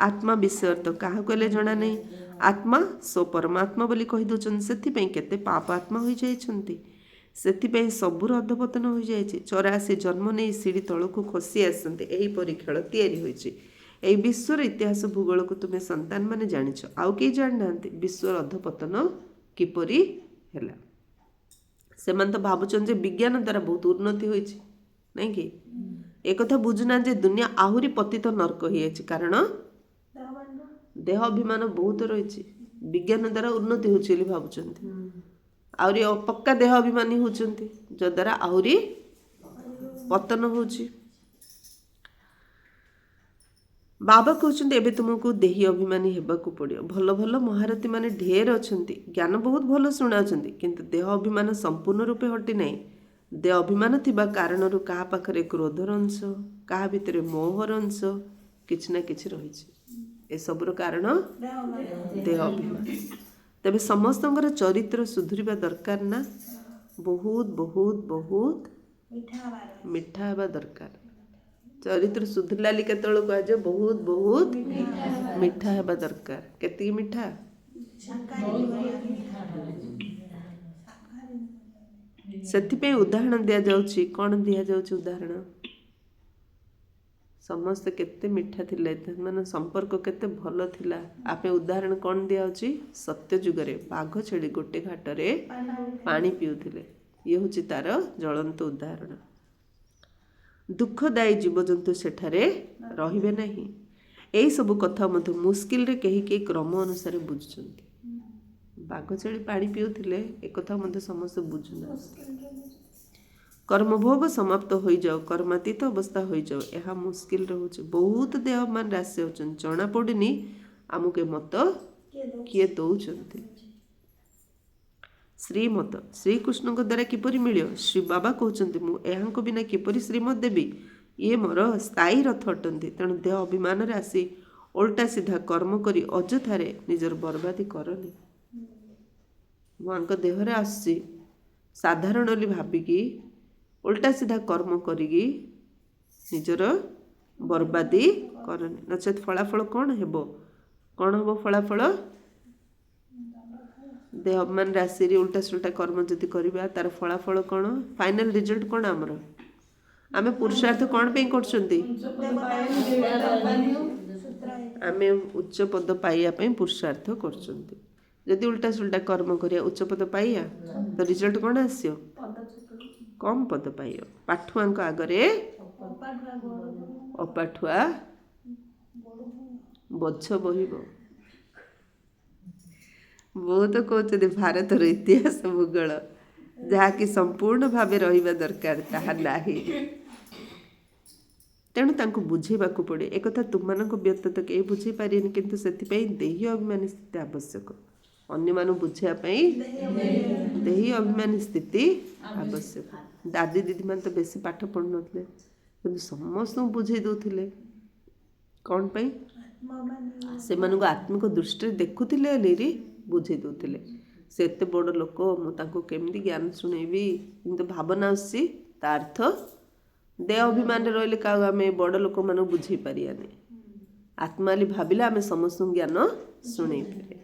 ଆତ୍ମା ବିଷୟରେ ତ କାହାକୁ ହେଲେ ଜଣା ନାହିଁ। ଆତ୍ମା ସ୍ୱ ପରମାତ୍ମା ବୋଲି କହିଦେଉଛନ୍ତି। ସେଥିପାଇଁ କେତେ ପାପ ଆତ୍ମା ହୋଇଯାଇଛନ୍ତି। ସେଥିପାଇଁ ସବୁର ଅଧପତନ ହୋଇଯାଇଛି। 84 ଜନ୍ମ ନେଇ ସିଡ଼ି ତଳକୁ ଖସି ଆସନ୍ତି। ଏହିପରି ଖେଳ ତିଆରି ହୋଇଛି। ଏହି ବିଶ୍ୱର ଇତିହାସ ଭୂଗୋଳକୁ ତୁମେ ସନ୍ତାନମାନେ ଜାଣିଛ, ଆଉ କେହି ଜାଣିନାହାନ୍ତି। ବିଶ୍ୱର ଅଧପତନ କିପରି ହେଲା। ସେମାନେ ତ ଭାବୁଛନ୍ତି ଯେ ବିଜ୍ଞାନ ଦ୍ୱାରା ବହୁତ ଉନ୍ନତି ହୋଇଛି, ନାଇଁ କି? ଏକଥା ବୁଝୁନାହାନ୍ତି ଯେ ଦୁନିଆ ଆହୁରି ପତିତ ନର୍କ ହେଇଯାଇଛି। କାରଣ ଦେହ ଅଭିମାନ ବହୁତ ରହିଛି। ବିଜ୍ଞାନ ଦ୍ୱାରା ଉନ୍ନତି ହେଉଛି ବୋଲି ଭାବୁଛନ୍ତି। ଆହୁରି ପକ୍କା ଦେହ ଅଭିମାନୀ ହେଉଛନ୍ତି, ଯଦ୍ୱାରା ଆହୁରି ପତନ ହେଉଛି। ବାବା କହୁଛନ୍ତି ଏବେ ତୁମକୁ ଦେହୀ ଅଭିମାନୀ ହେବାକୁ ପଡ଼ିବ। ଭଲ ଭଲ ମହାରଥୀ ମାନେ ଢେର ଅଛନ୍ତି, ଜ୍ଞାନ ବହୁତ ଭଲ ଶୁଣାଉଛନ୍ତି, କିନ୍ତୁ ଦେହ ଅଭିମାନ ସମ୍ପୂର୍ଣ୍ଣ ରୂପେ ହଟି ନାହିଁ। ଦେହ ଅଭିମାନ ଥିବା କାରଣରୁ କାହା ପାଖରେ କ୍ରୋଧର ଅଂଶ, କାହା ଭିତରେ ମୋହର ଅଂଶ କିଛି ନା କିଛି ରହିଛି। ଏସବୁର କାରଣ ଦେହ ଅଭିମାନ। ତେବେ ସମସ୍ତଙ୍କର ଚରିତ୍ର ସୁଧୁରିବା ଦରକାର ନା? ବହୁତ ବହୁତ ବହୁତ ମିଠା ହେବା ଦରକାର। ଚରିତ୍ର ସୁଧୁରିଲାଲି କେତେବେଳେ କୁହାଯିବ? ବହୁତ ବହୁତ ମିଠା ହେବା ଦରକାର। କେତିକି ମିଠା? ସେଥିପାଇଁ ଉଦାହରଣ ଦିଆଯାଉଛି। କ'ଣ ଦିଆଯାଉଛି ଉଦାହରଣ? ସମସ୍ତେ କେତେ ମିଠା ଥିଲେ, ସେମାନଙ୍କ ସମ୍ପର୍କ କେତେ ଭଲ ଥିଲା। ଆପେ ଉଦାହରଣ କ'ଣ ଦିଆଯାଉଛି? ସତ୍ୟ ଯୁଗରେ ବାଘ ଛେଳି ଗୋଟେ ଘାଟରେ ପାଣି ପିଉଥିଲେ। ଇଏ ହେଉଛି ତାର ଜ୍ୱଳନ୍ତ ଉଦାହରଣ। ଦୁଃଖଦାୟୀ ଜୀବଜନ୍ତୁ ସେଠାରେ ରହିବେ ନାହିଁ। ଏହିସବୁ କଥା ମଧ୍ୟ ମୁସ୍କିଲରେ କେହି କେହି କ୍ରମ ଅନୁସାରେ ବୁଝୁଛନ୍ତି। ବାଘ ଛେଳି ପାଣି ପିଉଥିଲେ, ଏକଥା ମଧ୍ୟ ସମସ୍ତେ ବୁଝୁନାହାନ୍ତି। କର୍ମଭୋଗ ସମାପ୍ତ ହୋଇଯାଉ, କର୍ମାତୀତ ଅବସ୍ଥା ହୋଇଯାଉ, ଏହା ମୁସ୍କିଲ ରହୁଛି। ବହୁତ ଦେହମାନ ରାଶି ହେଉଛନ୍ତି, ଜଣାପଡ଼ୁନି ଆମକୁ ଏ ମତ କିଏ ଦଉଛନ୍ତି। ଶ୍ରୀମତ ଶ୍ରୀକୃଷ୍ଣଙ୍କ ଦ୍ୱାରା କିପରି ମିଳିବ? ଶ୍ରୀ ବାବା କହୁଛନ୍ତି ମୁଁ ଏହାଙ୍କ ବିନା କିପରି ଶ୍ରୀମତ ଦେବି? ଇଏ ମୋର ସ୍ଥାୟୀ ରଥ ଅଟନ୍ତି। ତେଣୁ ଦେହ ଅଭିମାନରେ ଆସି ଓଲଟା ସିଧା କର୍ମ କରି ଅଯଥାରେ ନିଜର ବର୍ବାଦୀ କରନି। ଭଗବାନଙ୍କ ଦେହରେ ଆସୁଛି ସାଧାରଣ ବୋଲି ଭାବିକି ଓଲଟା ସିଧା କର୍ମ କରିକି ନିଜର ବର୍ବାଦୀ କରନି, ନଚେତ୍ ଫଳାଫଳ କ'ଣ ହେବ? କ'ଣ ହେବ ଫଳାଫଳ? ଦେହ ଅଭିମାନ ରାଶିରେ ଉଲ୍ଟା ସୁଲ୍ଟା କର୍ମ ଯଦି କରିବା, ତାର ଫଳାଫଳ କ'ଣ? ଫାଇନାଲ ରେଜଲ୍ଟ କ'ଣ ଆମର? ଆମେ ପୁରୁଷାର୍ଥ କ'ଣ ପାଇଁ କରୁଛନ୍ତି? ଆମେ ଉଚ୍ଚ ପଦ ପାଇବା ପାଇଁ ପୁରୁଷାର୍ଥ କରୁଛନ୍ତି। ଯଦି ଉଲ୍ଟା ସୁଲ୍ଟା କର୍ମ କରିବା, ଉଚ୍ଚ ପଦ ପାଇବା, ତ ରିଜଲ୍ଟ କ'ଣ ଆସିବ? କମ୍ ପଦ ପାଇବ। ପାଠୁଆଙ୍କ ଆଗରେ ଅପାଠୁଆ ବୋଝ ବୋହିବ। ବହୁତ କହୁଛନ୍ତି ଭାରତର ଇତିହାସ ଭୂଗୋଳ ଯାହାକି ସମ୍ପୂର୍ଣ୍ଣ ଭାବେ ରହିବା ଦରକାର, ତାହା ନାହିଁ। ତେଣୁ ତାଙ୍କୁ ବୁଝେଇବାକୁ ପଡ଼େ। ଏକଥା ତୁମମାନଙ୍କ ବ୍ୟତୀତ କେହି ବୁଝେଇ ପାରିବେନି, କିନ୍ତୁ ସେଥିପାଇଁ ଦେହୀ ଅଭିମାନୀ ସ୍ଥିତି ଆବଶ୍ୟକ। ଅନ୍ୟମାନଙ୍କୁ ବୁଝେଇବା ପାଇଁ ଦେହୀ ଅଭିମାନୀ ସ୍ଥିତି ଆବଶ୍ୟକ। ଦାଦି ଦିଦିମାନେ ତ ବେଶୀ ପାଠ ପଢ଼ୁନଥିଲେ, କିନ୍ତୁ ସମସ୍ତଙ୍କୁ ବୁଝେଇ ଦେଉଥିଲେ। କ'ଣ ପାଇଁ? ସେମାନଙ୍କୁ ଆତ୍ମିକ ଦୃଷ୍ଟିରେ ଦେଖୁଥିଲେ ବୋଲି ବୁଝେଇ ଦେଉଥିଲେ। ସେ ଏତେ ବଡ଼ ଲୋକ, ମୁଁ ତାଙ୍କୁ କେମିତି ଜ୍ଞାନ ଶୁଣେଇବି? କିନ୍ତୁ ଭାବନା ଆସୁଛି, ତା ଅର୍ଥ ଦେହ ଅଭିମାନରେ ରହିଲେ କାହାକୁ ଆମେ ବଡ଼ ଲୋକମାନଙ୍କୁ ବୁଝେଇ ପାରିବାନି। आत्मा बोली भाविले आम समस्त ज्ञान शुणई पारे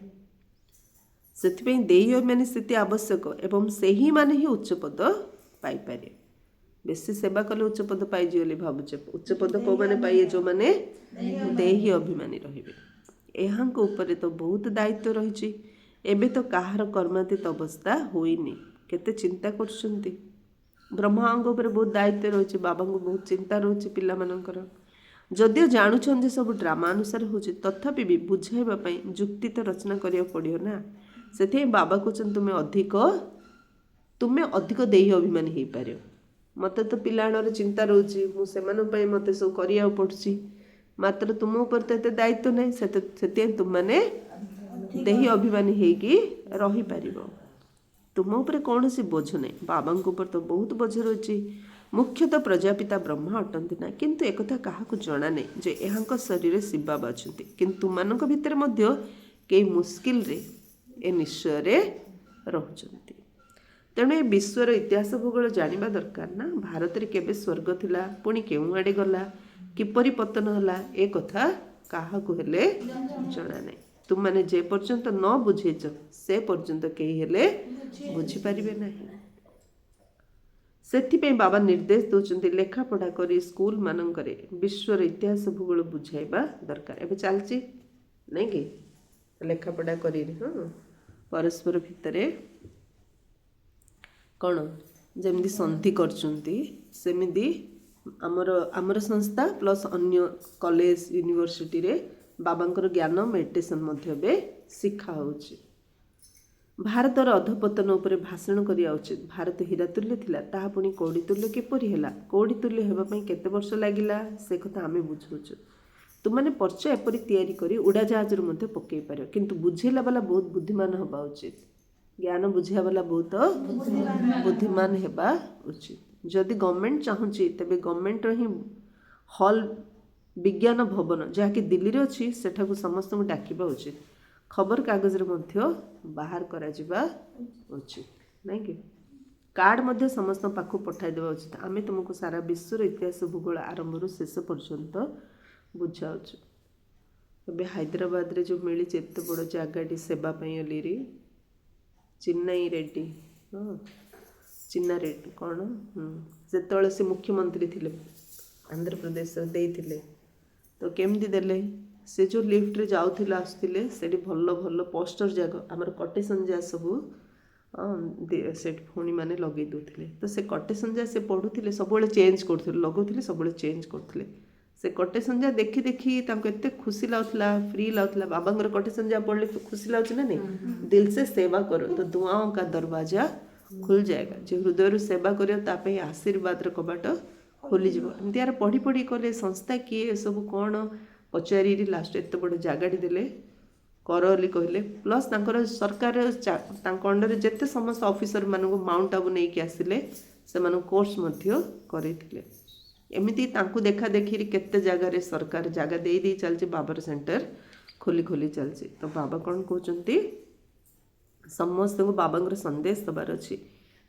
से देही अभिमानी स्थिति आवश्यक एवं से ही माने ही उच्च पद पाइपारे बेसी सेवा कले उच्च पद पाइजी बोली भावुचे उच्च पद को मैंने पाइए जो मैंने देही अभिमानी रहिबे एहांक ऊपर तो बहुत दायित्व रही एबे तो कहार कर्मातीत अवस्था होइनी केते चिंता करछंती ब्रह्मांग ऊपर बहुत दायित्व रही बाबा को बहुत चिंता रही पिला मानकर जदियो जानुछन जे सब ड्रामा अनुसार होची तथापि भी बुझाइबा पई जुक्ति तो रचना करिया पड़ियो ना सेथे बाबा कहछन तुमे अधिक देही अभिमानी हेई पारियो मते तो पिलाणर चिंता रोची मु सेमान पई मते सब करिया पड़छि मात्र तुम ऊपर तो एते दायित्व नहीं से तुम माने देही अभिमानी हेकी रही पारिबो तुम ऊपर कौन सी बोझ नहीं बाबा ऊपर तो बहुत बोझ रही मुख्यतः प्रजापिता ब्रह्मा अटंती ना किंतु एक क्या जना नहीं जे यहाँ शरीर शिव बाबा अच्छा किंतु तुम भितर मध्य कई मुस्किल रे ए निश्चय रे रहउचंती तेणु ए विश्वर इतिहास भूगोल जानिबा दरकार ना भारत रे केबे स्वर्ग थिला पुणी केउ आडे गला किपरि पतन होला ए कथा काहाकु हेले जना नहीं तुम माने जे पर्यंत न बुझेच से पर्यंत कहीं हेले बुझी पारिबे नहीं सेथिपे बाबा निर्देश दौरान लेखा पढ़ा करी स्कूल मानकरे विश्वर इतिहास भूगोल बुझाइबा दरकार एबे चलची नहीं कि लेखा पढ़ा करी हाँ परस्पर भितरे कौन जमी संधि करचुंती सेमिदी आमर संस्था प्लस अन्य कॉलेज यूनिवर्सिटी रे बाबांकर ज्ञान मेडिटेशन मध्य शिखा होची भारतर अधपतन उपर भाषण करिया उचित भारत हीरातुल्य थिला ताहा पुणी कौड़ीतुल्य किपरि हेला कौड़ीतुल्य हेबा पई केते वर्ष लागिला से कथा आमे बुझुछु तुमने पर्चा एपरि तैयारी करी उड़ाजहाज मध्य पकई पार किंतु बुझेला वाला बहुत बुद्धिमान हबा उचित ज्ञान बुझिया वाला बहुत बुद्धिमान हेबा उचित जदि गवर्नमेंट चाहूची तबे गवर्नमेंट ही हॉल विज्ञान भवन जहाँकि दिल्ली रे अछि सेठाकु समस्त को डाकिबा उचित खबर कागज रे मध्य बाहर करा जिबा उचित नहीं कि कार्ड मध्य समस्त पाखु पठाई देबा उचित आमे तुमको सारा विश्व इतिहास भूगोल आरंभ रु शेष पर्यंत बुझाउछु एबे हैदराबाद रे जो मिली एत बड़ जगह सेवा पई अलीरी चिन्नाई रेड्डी हाँ चिन्ना रेड्डी कौन जेतବେଳେ से मुख्यमंत्री थिले आंध्र प्रदेश देइथिले तो केमती देले से जो लिफ्ट रे जाउथिले आसुथिले सेठी भल्ल भल्ल पोस्टर जाक हमर कोटेशन जा सबु सेठ फोनी माने लगे दोथिले तो से कोटेशन जा से पढुथिले सबले चेंज करथिले लगोथिले सबले चेंज करथिले से कोटेशन जा देखी देखी तांको एते खुशी लाउथला फ्री लाउथला बाबांगर कोटेशन जा पढ़ले खुशी लाउछ ना नहीं दिल से सेवा करो तो दुआओं का दरवाजा खुल जाएगा जो हृदय रू सेवा करियो तापे आशीर्वाद र कबाट खोली जीवो एमती यार पढ़ी पढ़ी कले संस्था किए सब कौन पचारि लास्ट एत बड़ जगह देले करली कहले प्लस तांकर सरकार अंडर जेते समस्त ऑफिसर मानक माउंट आबू नहीं कि आसिले से मानक कोर्स मध्य करैथिले एमिति तांकु देखा देखी केते जगह रे सरकार जगह दे दी चलचे बाबर सेंटर खोली खोली चलचे तो बाबा कौन कहते समस्त को बाबांगर संदेश दबार अच्छी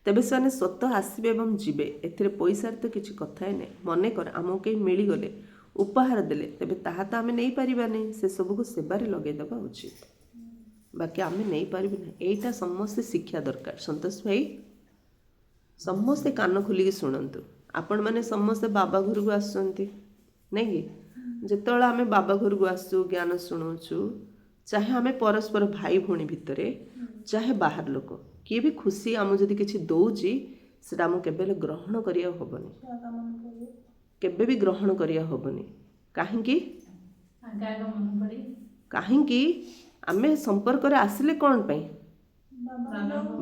तेबे से स्वतः आसबे एवं जीवे एथिरे पैसार तो किसी कथा ही नहीं मन कर आमको कहीं मिलगले उपहार देले तेबे ताहा तो आमे नहीं पारिबा नहीं से सब को सेबारे लगे देबा उचित बाकी आमे नहीं पारिबे नहीं एटा समस्त शिक्षा दरकार संतोष भाई समस्ते कान खोलिकी शुणु आपण मैंने समस्ते बाबा घर को आसुंती नहीं कि जितेबाला आमे बाबा घर को आसु ज्ञान शुणुचु चाहे आमे परस्पर भाई भौणी भितर चाहे बाहर लोक किए भी खुशी आम जदि किसी दौची से आम केबे ग्रहण करिया होबनी केबे भी ग्रहण करिया होबनी काहींकी आमे संपर्क रे आसिले कौन पाई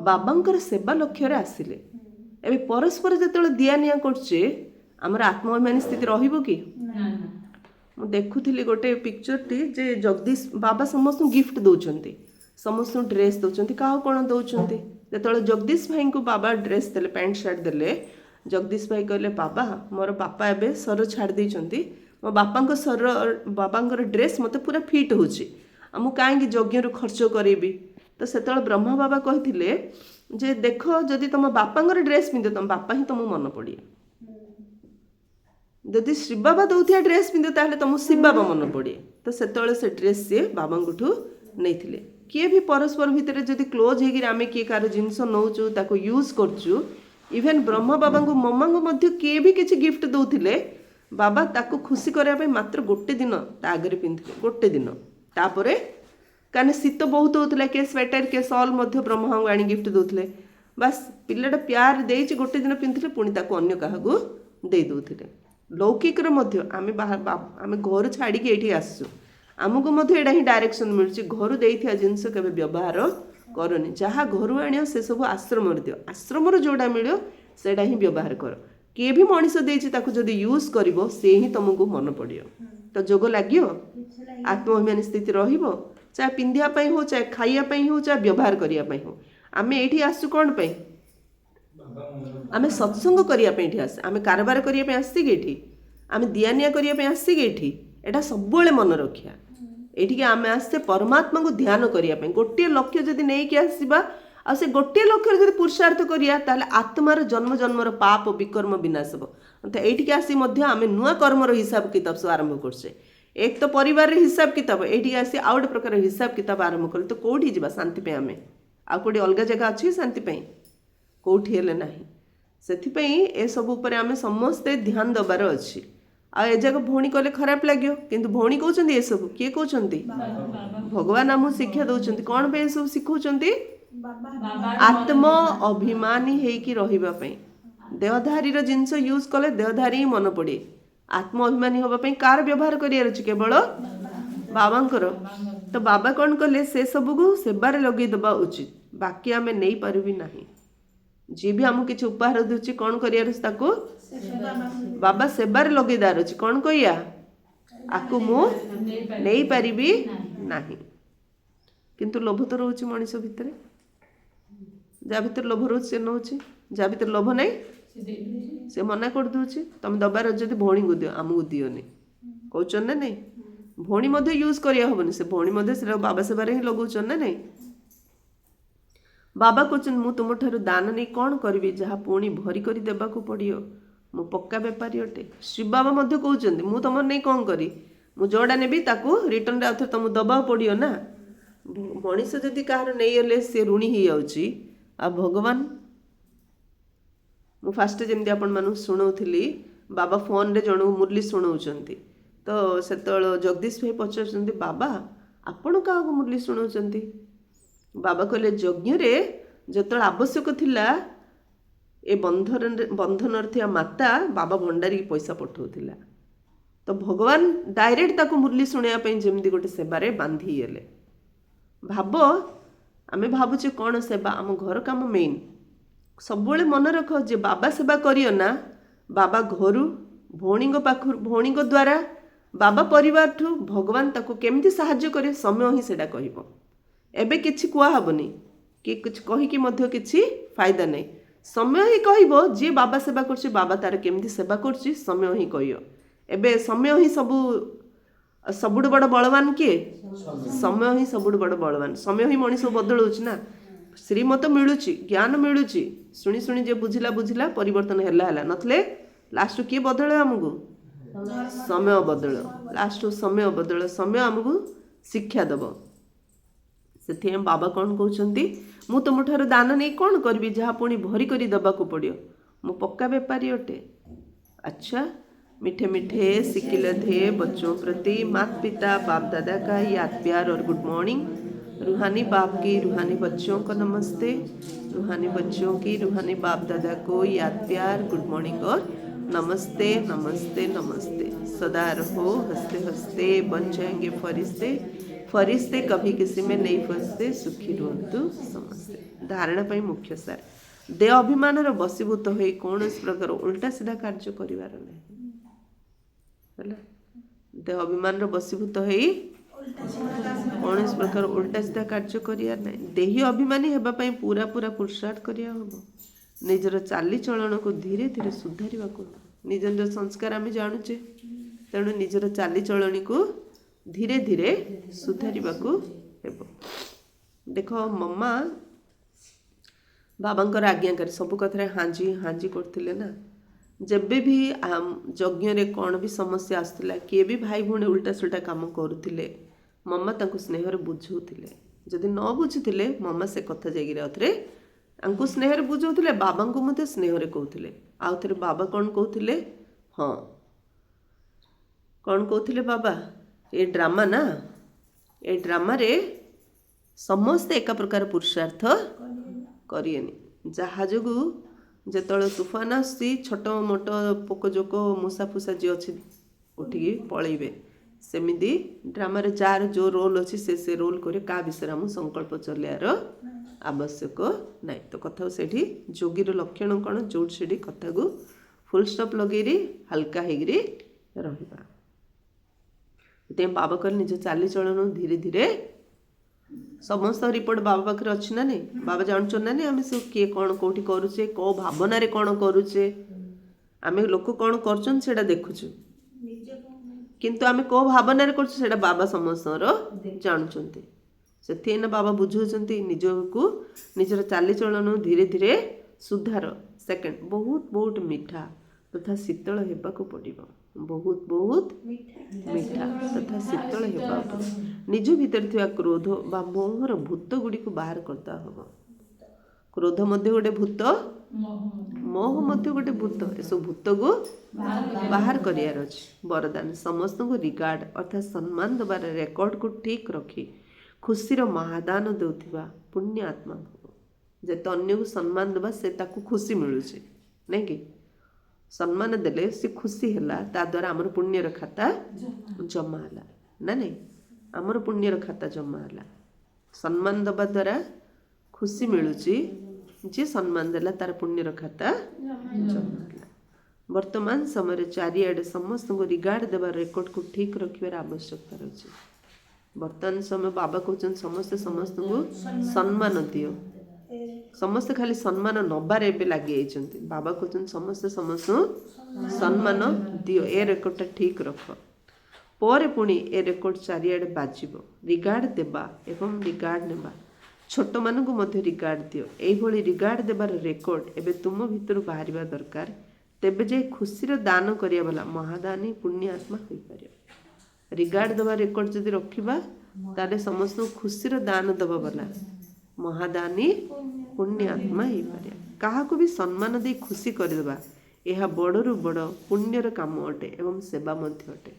बाबांकर सेवा लक्ष्य रे आसिले एबे परस्पर जेतेबेले दिया निया करछे हमर आत्माभिमानी स्थिति रहिबो कि मु देखुथिली गोटे पिक्चर टी जे जगदीश बाबा समस्त गिफ्ट दौचंती समस्त ड्रेस दौचंती काहा कोन दौचंती जेतेबेले जगदीश भाई को बाबा ड्रेस देले पैंट शर्ट देले जगदीश भाई कहले बाबा मोर पापा एबे सर छाड़ देइचंती मो बापांको सर बाबांकर ड्रेस मते पूरा फिट होची मु काहेकि यज्ञ रु खर्च करेबी तो सेतेबेले ब्रह्मा बाबा कहिथिले जे देख जदि तुम बापांकर ड्रेस पिंधे तुम बापा ही तुम मन पड़िया ଯଦି ଶ୍ରୀ ବାବା ଦଉଥିବା ଡ୍ରେସ୍ ପିନ୍ଧ ତାହେଲେ ତୁମକୁ ଶିବ ବାବା ମନେ ପଡ଼େ। ତ ସେତେବେଳେ ସେ ଡ୍ରେସ୍ ସିଏ ବାବାଙ୍କଠୁ ନେଇଥିଲେ। କିଏ ବି ପରସ୍ପର ଭିତରେ ଯଦି କ୍ଲୋଜ୍ ହେଇକିରି ଆମେ କିଏ କାହାର ଜିନିଷ ନେଉଛୁ ତାକୁ ୟୁଜ୍ କରୁଛୁ, ଇଭେନ୍ ବ୍ରହ୍ମ ବାବାଙ୍କୁ ମମାଙ୍କୁ ମଧ୍ୟ କିଏ ବି କିଛି ଗିଫ୍ଟ ଦେଉଥିଲେ, ବାବା ତାକୁ ଖୁସି କରିବା ପାଇଁ ମାତ୍ର ଗୋଟେ ଦିନ ତା ଆଗରେ ପିନ୍ଧିଥିଲେ, ଗୋଟେ ଦିନ। ତାପରେ କାରଣ ଶୀତ ବହୁତ ହେଉଥିଲା, କିଏ ସ୍ୱେଟର କିଏ ସଲ୍ ମଧ୍ୟ ବ୍ରହ୍ମାଙ୍କୁ ଆଣି ଗିଫ୍ଟ ଦେଉଥିଲେ। ବାସ୍ ପିଲାଟା ପ୍ୟାର ଦେଇଛି, ଗୋଟେ ଦିନ ପିନ୍ଧିଥିଲେ ପୁଣି ତାକୁ ଅନ୍ୟ କାହାକୁ ଦେଇ ଦେଉଥିଲେ। ଲୌକିକର ମଧ୍ୟ ଆମେ ଘରୁ ଛାଡ଼ିକି ଏଇଠି ଆସିଛୁ, ଆମକୁ ମଧ୍ୟ ଏଇଟା ହିଁ ଡାଇରେକ୍ସନ୍ ମିଳୁଛି, ଘରୁ ଦେଇଥିବା ଜିନିଷ କେବେ ବ୍ୟବହାର କରନି। ଯାହା ଘରୁ ଆଣିବ ସେସବୁ ଆଶ୍ରମରେ ଦିଅ, ଆଶ୍ରମର ଯେଉଁଟା ମିଳିବ ସେଇଟା ହିଁ ବ୍ୟବହାର କର। କିଏ ବି ମଣିଷ ଦେଇଛି ତାକୁ ଯଦି ୟୁଜ୍ କରିବ ସେ ହିଁ ତୁମକୁ ମନେ ପଡ଼ିବ। ତ ଯୋଗ ଲାଗିବ, ଆତ୍ମଅଭିମାନୀ ସ୍ଥିତି ରହିବ, ଚାहे ପିନ୍ଧିବା ପାଇଁ ହଉ, ଚାहे ଖାଇବା ପାଇଁ ହଉ, ଚାहे ବ୍ୟବହାର କରିବା ପାଇଁ ହଉ। ଆମେ ଏଇଠି ଆସୁଛୁ କ'ଣ ପାଇଁ? ଆମେ ସତ୍ସଙ୍ଗ କରିବା ପାଇଁ ଏଠି ଆସେ, ଆମେ କାରବାର କରିବା ପାଇଁ ଆସିଛି କି ଏଠି? ଆମେ ଦିଆନିଆ କରିବା ପାଇଁ ଆସିଛି କି ଏଠି? ଏଇଟା ସବୁବେଳେ ମନେ ରଖିବା। ଏଠିକି ଆମେ ଆସିଛେ ପରମାତ୍ମାଙ୍କୁ ଧ୍ୟାନ କରିବା ପାଇଁ। ଗୋଟିଏ ଲକ୍ଷ୍ୟ ଯଦି ନେଇକି ଆସିବା ଆଉ ସେ ଗୋଟିଏ ଲକ୍ଷ୍ୟରେ ଯଦି ପୁରୁଷାର୍ଥ କରିବା ତାହେଲେ ଆତ୍ମାର ଜନ୍ମ ଜନ୍ମର ପାପ ବିକର୍ମ ବିନାଶ ହେବ। ଅର୍ଥାତ୍ ଏଇଠିକି ଆସି ମଧ୍ୟ ଆମେ ନୂଆ କର୍ମର ହିସାବ କିତାବ ସବୁ ଆରମ୍ଭ କରୁଛେ। ଏକ ତ ପରିବାରରେ ହିସାବ କିତାବ, ଏଇଠିକି ଆସି ଆଉ ଗୋଟେ ପ୍ରକାର ହିସାବ କିତାବ ଆରମ୍ଭ କଲେ ତ କେଉଁଠି ଯିବା ଶାନ୍ତି ପାଇଁ? ଆମେ ଆଉ କେଉଁଠି ଅଲଗା ଜାଗା ଅଛି ଶାନ୍ତି ପାଇଁ? କେଉଁଠି ହେଲେ ନାହିଁ। ସେଥିପାଇଁ ଏସବୁ ଉପରେ ଆମେ ସମସ୍ତେ ଧ୍ୟାନ ଦେବାର ଅଛି। ଆଉ ଏ ଯାକ ଭଉଣୀ କଲେ ଖରାପ ଲାଗିବ, କିନ୍ତୁ ଭଉଣୀ କହୁଛନ୍ତି ଏସବୁ, କିଏ କହୁଛନ୍ତି? ଭଗବାନ ଆମକୁ ଶିକ୍ଷା ଦେଉଛନ୍ତି। କ'ଣ ପାଇଁ ଏସବୁ ଶିଖଉଛନ୍ତି? ଆତ୍ମ ଅଭିମାନୀ ହେଇକି ରହିବା ପାଇଁ। ଦେହଧାରୀର ଜିନିଷ ୟୁଜ୍ କଲେ ଦେହଧାରୀ ହିଁ ମନେ ପଡ଼େ। ଆତ୍ମ ଅଭିମାନୀ ହେବା ପାଇଁ କାହାର ବ୍ୟବହାର କରିବାର ଅଛି? କେବଳ ବାବାଙ୍କର। ତ ବାବା କ'ଣ କଲେ? ସେ ସବୁକୁ ସେବାରେ ଲଗେଇ ଦେବା ଉଚିତ, ବାକି ଆମେ ନେଇପାରିବି ନାହିଁ। ଯିଏ ବି ଆମକୁ କିଛି ଉପହାର ଦେଉଛି କ'ଣ କରିବାର ଅଛି? ତାକୁ ବାବା ସେବାରେ ଲଗେଇ ଦେବାର ଅଛି। କ'ଣ କହିବା? ଆକୁ ମୁଁ ନେଇପାରିବି ନାହିଁ। କିନ୍ତୁ ଲୋଭ ତ ରହୁଛି ମଣିଷ ଭିତରେ, ଯାହା ଭିତରେ ଲୋଭ ରହୁଛି ସେ ନେଉଛି, ଯାହା ଭିତରେ ଲୋଭ ନାହିଁ ସେ ମନା କରିଦେଉଛି। ତମେ ଦବାର ଅଛି ଯଦି ଭଉଣୀଙ୍କୁ ଦିଅ, ଆମକୁ ଦିଅନି କହୁଛନ୍ତି ନା ନାଇଁ? ଭଉଣୀ ମଧ୍ୟ ୟୁଜ୍ କରିବା ହେବନି, ସେ ଭଉଣୀ ମଧ୍ୟ ସେଟା ବାବା ସେବାରେ ହିଁ ଲଗାଉଛନ୍ତି ନା ନାଇଁ? ବାବା କହୁଛନ୍ତି ମୁଁ ତୁମଠାରୁ ଦାନ ନେଇ କ'ଣ କରିବି, ଯାହା ପୁଣି ଭରି କରି ଦେବାକୁ ପଡ଼ିବ। ମୁଁ ପକ୍କା ବେପାରୀ ଅଟେ। ଶ୍ରୀ ବାବା ମଧ୍ୟ କହୁଛନ୍ତି ମୁଁ ତୁମର ନେଇ କ'ଣ କରି, ମୁଁ ଯେଉଁଟା ନେବି ତାକୁ ରିଟର୍ଣ୍ଣରେ ଆଉ ଥରେ ତୁମକୁ ଦେବାକୁ ପଡ଼ିବ ନା। ମଣିଷ ଯଦି କାହାର ନେଇଗଲେ ସେ ଋଣୀ ହେଇଯାଉଛି। ଆଉ ଭଗବାନ, ମୁଁ ଫାଷ୍ଟ ଯେମିତି ଆପଣମାନଙ୍କୁ ଶୁଣାଉଥିଲି, ବାବା ଫୋନ୍ରେ ଜଣକୁ ମୁରଲି ଶୁଣାଉଛନ୍ତି। ତ ସେତେବେଳେ ଜଗଦୀଶ ଭାଇ ପଚାରୁଛନ୍ତି ବାବା ଆପଣ କାହାକୁ ମୁରଲି ଶୁଣାଉଛନ୍ତି? ବାବା କହିଲେ ଯଜ୍ଞରେ ଯେତେବେଳେ ଆବଶ୍ୟକ ଥିଲା ଏ ବନ୍ଧନରେ ଥିବା ମାତା ବାବା ଭଣ୍ଡାରୀକି ପଇସା ପଠାଉଥିଲା। ତ ଭଗବାନ ଡାଇରେକ୍ଟ ତାକୁ ମୁରଲି ଶୁଣାଇବା ପାଇଁ ଯେମିତି ଗୋଟେ ସେବାରେ ବାନ୍ଧି ଗଲେ। ଭାବ, ଆମେ ଭାବୁଛେ କ'ଣ ସେବା, ଆମ ଘର କାମ ମେନ୍। ସବୁବେଳେ ମନେ ରଖ ଯେ ବାବା ସେବା କରିବ ନା, ବାବା ଘରୁ, ଭଉଣୀଙ୍କ ପାଖରୁ, ଭଉଣୀଙ୍କ ଦ୍ୱାରା, ବାବା ପରିବାରଠୁ ଭଗବାନ ତାକୁ କେମିତି ସାହାଯ୍ୟ କରିବେ ସମୟ ହିଁ ସେଇଟା କହିବ। ଏବେ କିଛି କୁହାହେବନି, କି କିଛି କହିକି ମଧ୍ୟ କିଛି ଫାଇଦା ନାହିଁ। ସମୟ ହିଁ କହିବ ଯିଏ ବାବା ସେବା କରୁଛି ବାବା ତାର କେମିତି ସେବା କରୁଛି, ସମୟ ହିଁ କହିବ। ଏବେ ସମୟ ହିଁ ସବୁଠୁ ବଡ଼ ବଳବାନ କିଏ? ସମୟ ହିଁ ସବୁଠୁ ବଡ଼ ବଳବାନ। ସମୟ ହିଁ ମଣିଷ ବଦଳଉଛି ନା। ଶ୍ରୀମତ ମିଳୁଛି, ଜ୍ଞାନ ମିଳୁଛି, ଶୁଣି ଶୁଣି ଯିଏ ବୁଝିଲା ପରିବର୍ତ୍ତନ ହେଲା, ନଥିଲେ ଲାଷ୍ଟକୁ କିଏ ବଦଳ? ଆମକୁ ସମୟ ବଦଳ। ଲାଷ୍ଟକୁ ସମୟ ବଦଳ, ସମୟ ଆମକୁ ଶିକ୍ଷା ଦେବ। ସେଥିପାଇଁ ବାବା କ'ଣ କହୁଛନ୍ତି? ମୁଁ ତୁମଠାରୁ ଦାନ ନେଇ କ'ଣ କରିବି, ଯାହା ପୁଣି ଭରି କରି ଦେବାକୁ ପଡ଼ିବ। ମୁଁ ପକ୍କା ବେପାରୀ ଅଟେ। अच्छा, मीठे मीठे सिकिलधे बच्चों प्रति माता पिता बाप दादा का याद प्यार और गुड मॉर्निंग। रूहानी बाप की रूहानी बच्चों को नमस्ते, रूहानी बच्चों की रूहानी बाप दादा को याद प्यार गुड मॉर्निंग और नमस्ते नमस्ते नमस्ते। सदा रहो हंसते हंसते, बन जाएंगे फरिश्ते, फरिश्ते कभी किसी में नहीं फंसते, सुखी रुहतु समस्ते। धारणा पाई मुख्य सार, देह अभिमान बसीभूत हो कौन प्रकार उल्टा सीधा कार्य करिवार नहीं। देह अभिमान बसीभूत हो कौन प्रकार उल्टा सीधा कार्य करिवार नहीं। देही अभिमानी हेबा पई पूरा पूरा पुरुषार्थ करिया हबो। निजर चाली चलन को धीरे धीरे सुधारिबा को, निजर संस्कार आम जानुचे, तेणु निजर चाली चलनी को धीरे धीरे सुधारिबा को हेबो। देख मम्मा बाबांकर आज्ञाकारी सब कथा हाजी हाजी करथिले ना, ଯେବେ ବି ଯଜ୍ଞରେ କ'ଣ ବି ସମସ୍ୟା ଆସୁଥିଲା କିଏ ବି ଭାଇ ଭଉଣୀ ଉଲ୍ଟା ସୁଲ୍ଟା କାମ କରୁଥିଲେ ମମା ତାଙ୍କୁ ସ୍ନେହରେ ବୁଝଉଥିଲେ। ଯଦି ନ ବୁଝୁଥିଲେ ମମା ସେ କଥା ଯାଇକିରି ଆଉଥରେ ତାଙ୍କୁ ସ୍ନେହରେ ବୁଝଉଥିଲେ, ବାବାଙ୍କୁ ମଧ୍ୟ ସ୍ନେହରେ କହୁଥିଲେ। ଆଉଥରେ ବାବା କ'ଣ କହୁଥିଲେ, ହଁ କ'ଣ କହୁଥିଲେ ବାବା, ଏ ଡ୍ରାମା ନା, ଏ ଡ୍ରାମାରେ ସମସ୍ତେ ଏକା ପ୍ରକାର ପୁରୁଷାର୍ଥ କରିବେନି। ଯାହା ଯୋଗୁଁ ଯେତେବେଳେ ତୁଫାନ ଆସୁଛି ଛୋଟ ମୋଟ ପୋକ ଜୋକ ମୂଷା ଫୁଷା ଯିଏ ଅଛି ଉଠିକି ପଳେଇବେ। ସେମିତି ଡ୍ରାମାରେ ଯାହାର ଯେଉଁ ରୋଲ୍ ଅଛି ସେ ରୋଲ୍ କରି କାହା ବିଷୟରେ ଆମକୁ ସଂକଳ୍ପ ଚଲେଇବାର ଆବଶ୍ୟକ ନାହିଁ। ତ କଥାକୁ ସେଇଠି ଯୋଗୀର ଲକ୍ଷଣ କ'ଣ, ଯୋଉଠି ସେଠି କଥାକୁ ଫୁଲ୍ ଷ୍ଟପ୍ ଲଗେଇରି ହାଲକା ହେଇକିରି ରହିବା। ସେଥିପାଇଁ ବାବା କହିଲେ ନିଜ ଚାଲିଚଳନ ଧୀରେ ଧୀରେ ସମସ୍ତ ରିପୋର୍ଟ ବାବା ପାଖରେ ଅଛି ନା ନାଇଁ, ବାବା ଜାଣୁଛନ୍ତି ନା ନାଇଁ ଆମେ ସବୁ କିଏ କ'ଣ କେଉଁଠି କରୁଛେ, କେଉଁ ଭାବନାରେ କ'ଣ କରୁଛେ, ଆମେ ଲୋକ କ'ଣ କରୁଛନ୍ତି ସେଇଟା ଦେଖୁଛୁ, କିନ୍ତୁ ଆମେ କେଉଁ ଭାବନାରେ କରୁଛୁ ସେଇଟା ବାବା ସମସ୍ତଙ୍କର ଜାଣୁଛନ୍ତି। ସେଥିପାଇଁ ବାବା ବୁଝଉଛନ୍ତି ନିଜକୁ ନିଜର ଚାଲିଚଳନ ଧୀରେ ଧୀରେ ସୁଧାର। ସେକେଣ୍ଡ, ବହୁତ ବହୁତ ମିଠା ତଥା ଶୀତଳ ହେବାକୁ ପଡ଼ିବ। ବହୁତ ବହୁତ ମିଠା ତଥା ଶୀତଳ ହେବାକୁ ପଡ଼ିବ। ନିଜ ଭିତରେ ଥିବା କ୍ରୋଧ ବା ମୋହର ଭୂତ ଗୁଡ଼ିକୁ ବାହାର କରିଦେବା ହେବ। କ୍ରୋଧ ମଧ୍ୟ ଗୋଟେ ଭୂତ, ମୋହ ମଧ୍ୟ ଗୋଟେ ଭୂତ। ଏସବୁ ଭୂତକୁ ବାହାର କରିବାର ଅଛି। ବରଦାନ, ସମସ୍ତଙ୍କୁ ରିଗାର୍ଡ ଅର୍ଥାତ୍ ସମ୍ମାନ ଦେବାର ରେକର୍ଡକୁ ଠିକ୍ ରଖି ଖୁସିର ମହାଦାନ ଦେଉଥିବା ପୁଣ୍ୟ ଆତ୍ମା ଭବ। ଯେତେ ଅନ୍ୟକୁ ସମ୍ମାନ ଦେବା ସେ ତାକୁ ଖୁସି ମିଳୁଛି, ନାଇଁ କି? ସମ୍ମାନ ଦେଲେ ସେ ଖୁସି ହେଲା, ତା ଦ୍ୱାରା ଆମର ପୁଣ୍ୟର ଖାତା ଜମା ହେଲା ନା ନାଇଁ? ଆମର ପୁଣ୍ୟର ଖାତା ଜମା ହେଲା। ସମ୍ମାନ ଦେବା ଦ୍ୱାରା ଖୁସି ମିଳୁଛି, ଯିଏ ସମ୍ମାନ ଦେଲା ତାର ପୁଣ୍ୟର ଖାତା ଜମା ହେଲା। ବର୍ତ୍ତମାନ ସମୟରେ ଚାରିଆଡ଼େ ସମସ୍ତଙ୍କୁ ରିଗାର୍ଡ ଦେବାର ରେକର୍ଡକୁ ଠିକ୍ ରଖିବାର ଆବଶ୍ୟକତା ରହିଛି। ବର୍ତ୍ତମାନ ସମୟ ବାବା କହୁଛନ୍ତି ସମସ୍ତେ ସମସ୍ତଙ୍କୁ ସମ୍ମାନ ଦିଅ। ସମସ୍ତେ ଖାଲି ସମ୍ମାନ ନେବାରେ ଏବେ ଲାଗି ଯାଇଛନ୍ତି। ବାବା କହୁଛନ୍ତି ସମସ୍ତେ ସମସ୍ତଙ୍କୁ ସମ୍ମାନ ଦିଅ, ଏ ରେକର୍ଡଟା ଠିକ୍ ରଖ। ପରେ ପୁଣି ଏ ରେକର୍ଡ ଚାରିଆଡ଼େ ବାଜିବ। ରିଗାର୍ଡ ଦେବା ଏବଂ ରିଗାର୍ଡ ନେବା, ଛୋଟମାନଙ୍କୁ ମଧ୍ୟ ରିଗାର୍ଡ ଦିଅ। ଏଇଭଳି ରିଗାର୍ଡ ଦେବାର ରେକର୍ଡ ଏବେ ତୁମ ଭିତରୁ ବାହାରିବା ଦରକାର। ତେବେ ଯାଇ ଖୁସିର ଦାନ କରିବା ବାଲା ମହାଦାନୀ ପୁଣ୍ୟ ଆତ୍ମା ହୋଇପାରିବ। ରିଗାର୍ଡ ଦେବା ରେକର୍ଡ ଯଦି ରଖିବା ତାହେଲେ ସମସ୍ତଙ୍କୁ ଖୁସିର ଦାନ ଦେବା ବାଲା ମହାଦାନୀ ପୁଣ୍ୟ ଆତ୍ମା ହେଇପାରିବ। କାହାକୁ ବି ସମ୍ମାନ ଦେଇ ଖୁସି କରିଦେବା, ଏହା ବଡ଼ରୁ ବଡ଼ ପୁଣ୍ୟର କାମ ଅଟେ ଏବଂ ସେବା ମଧ୍ୟ ଅଟେ।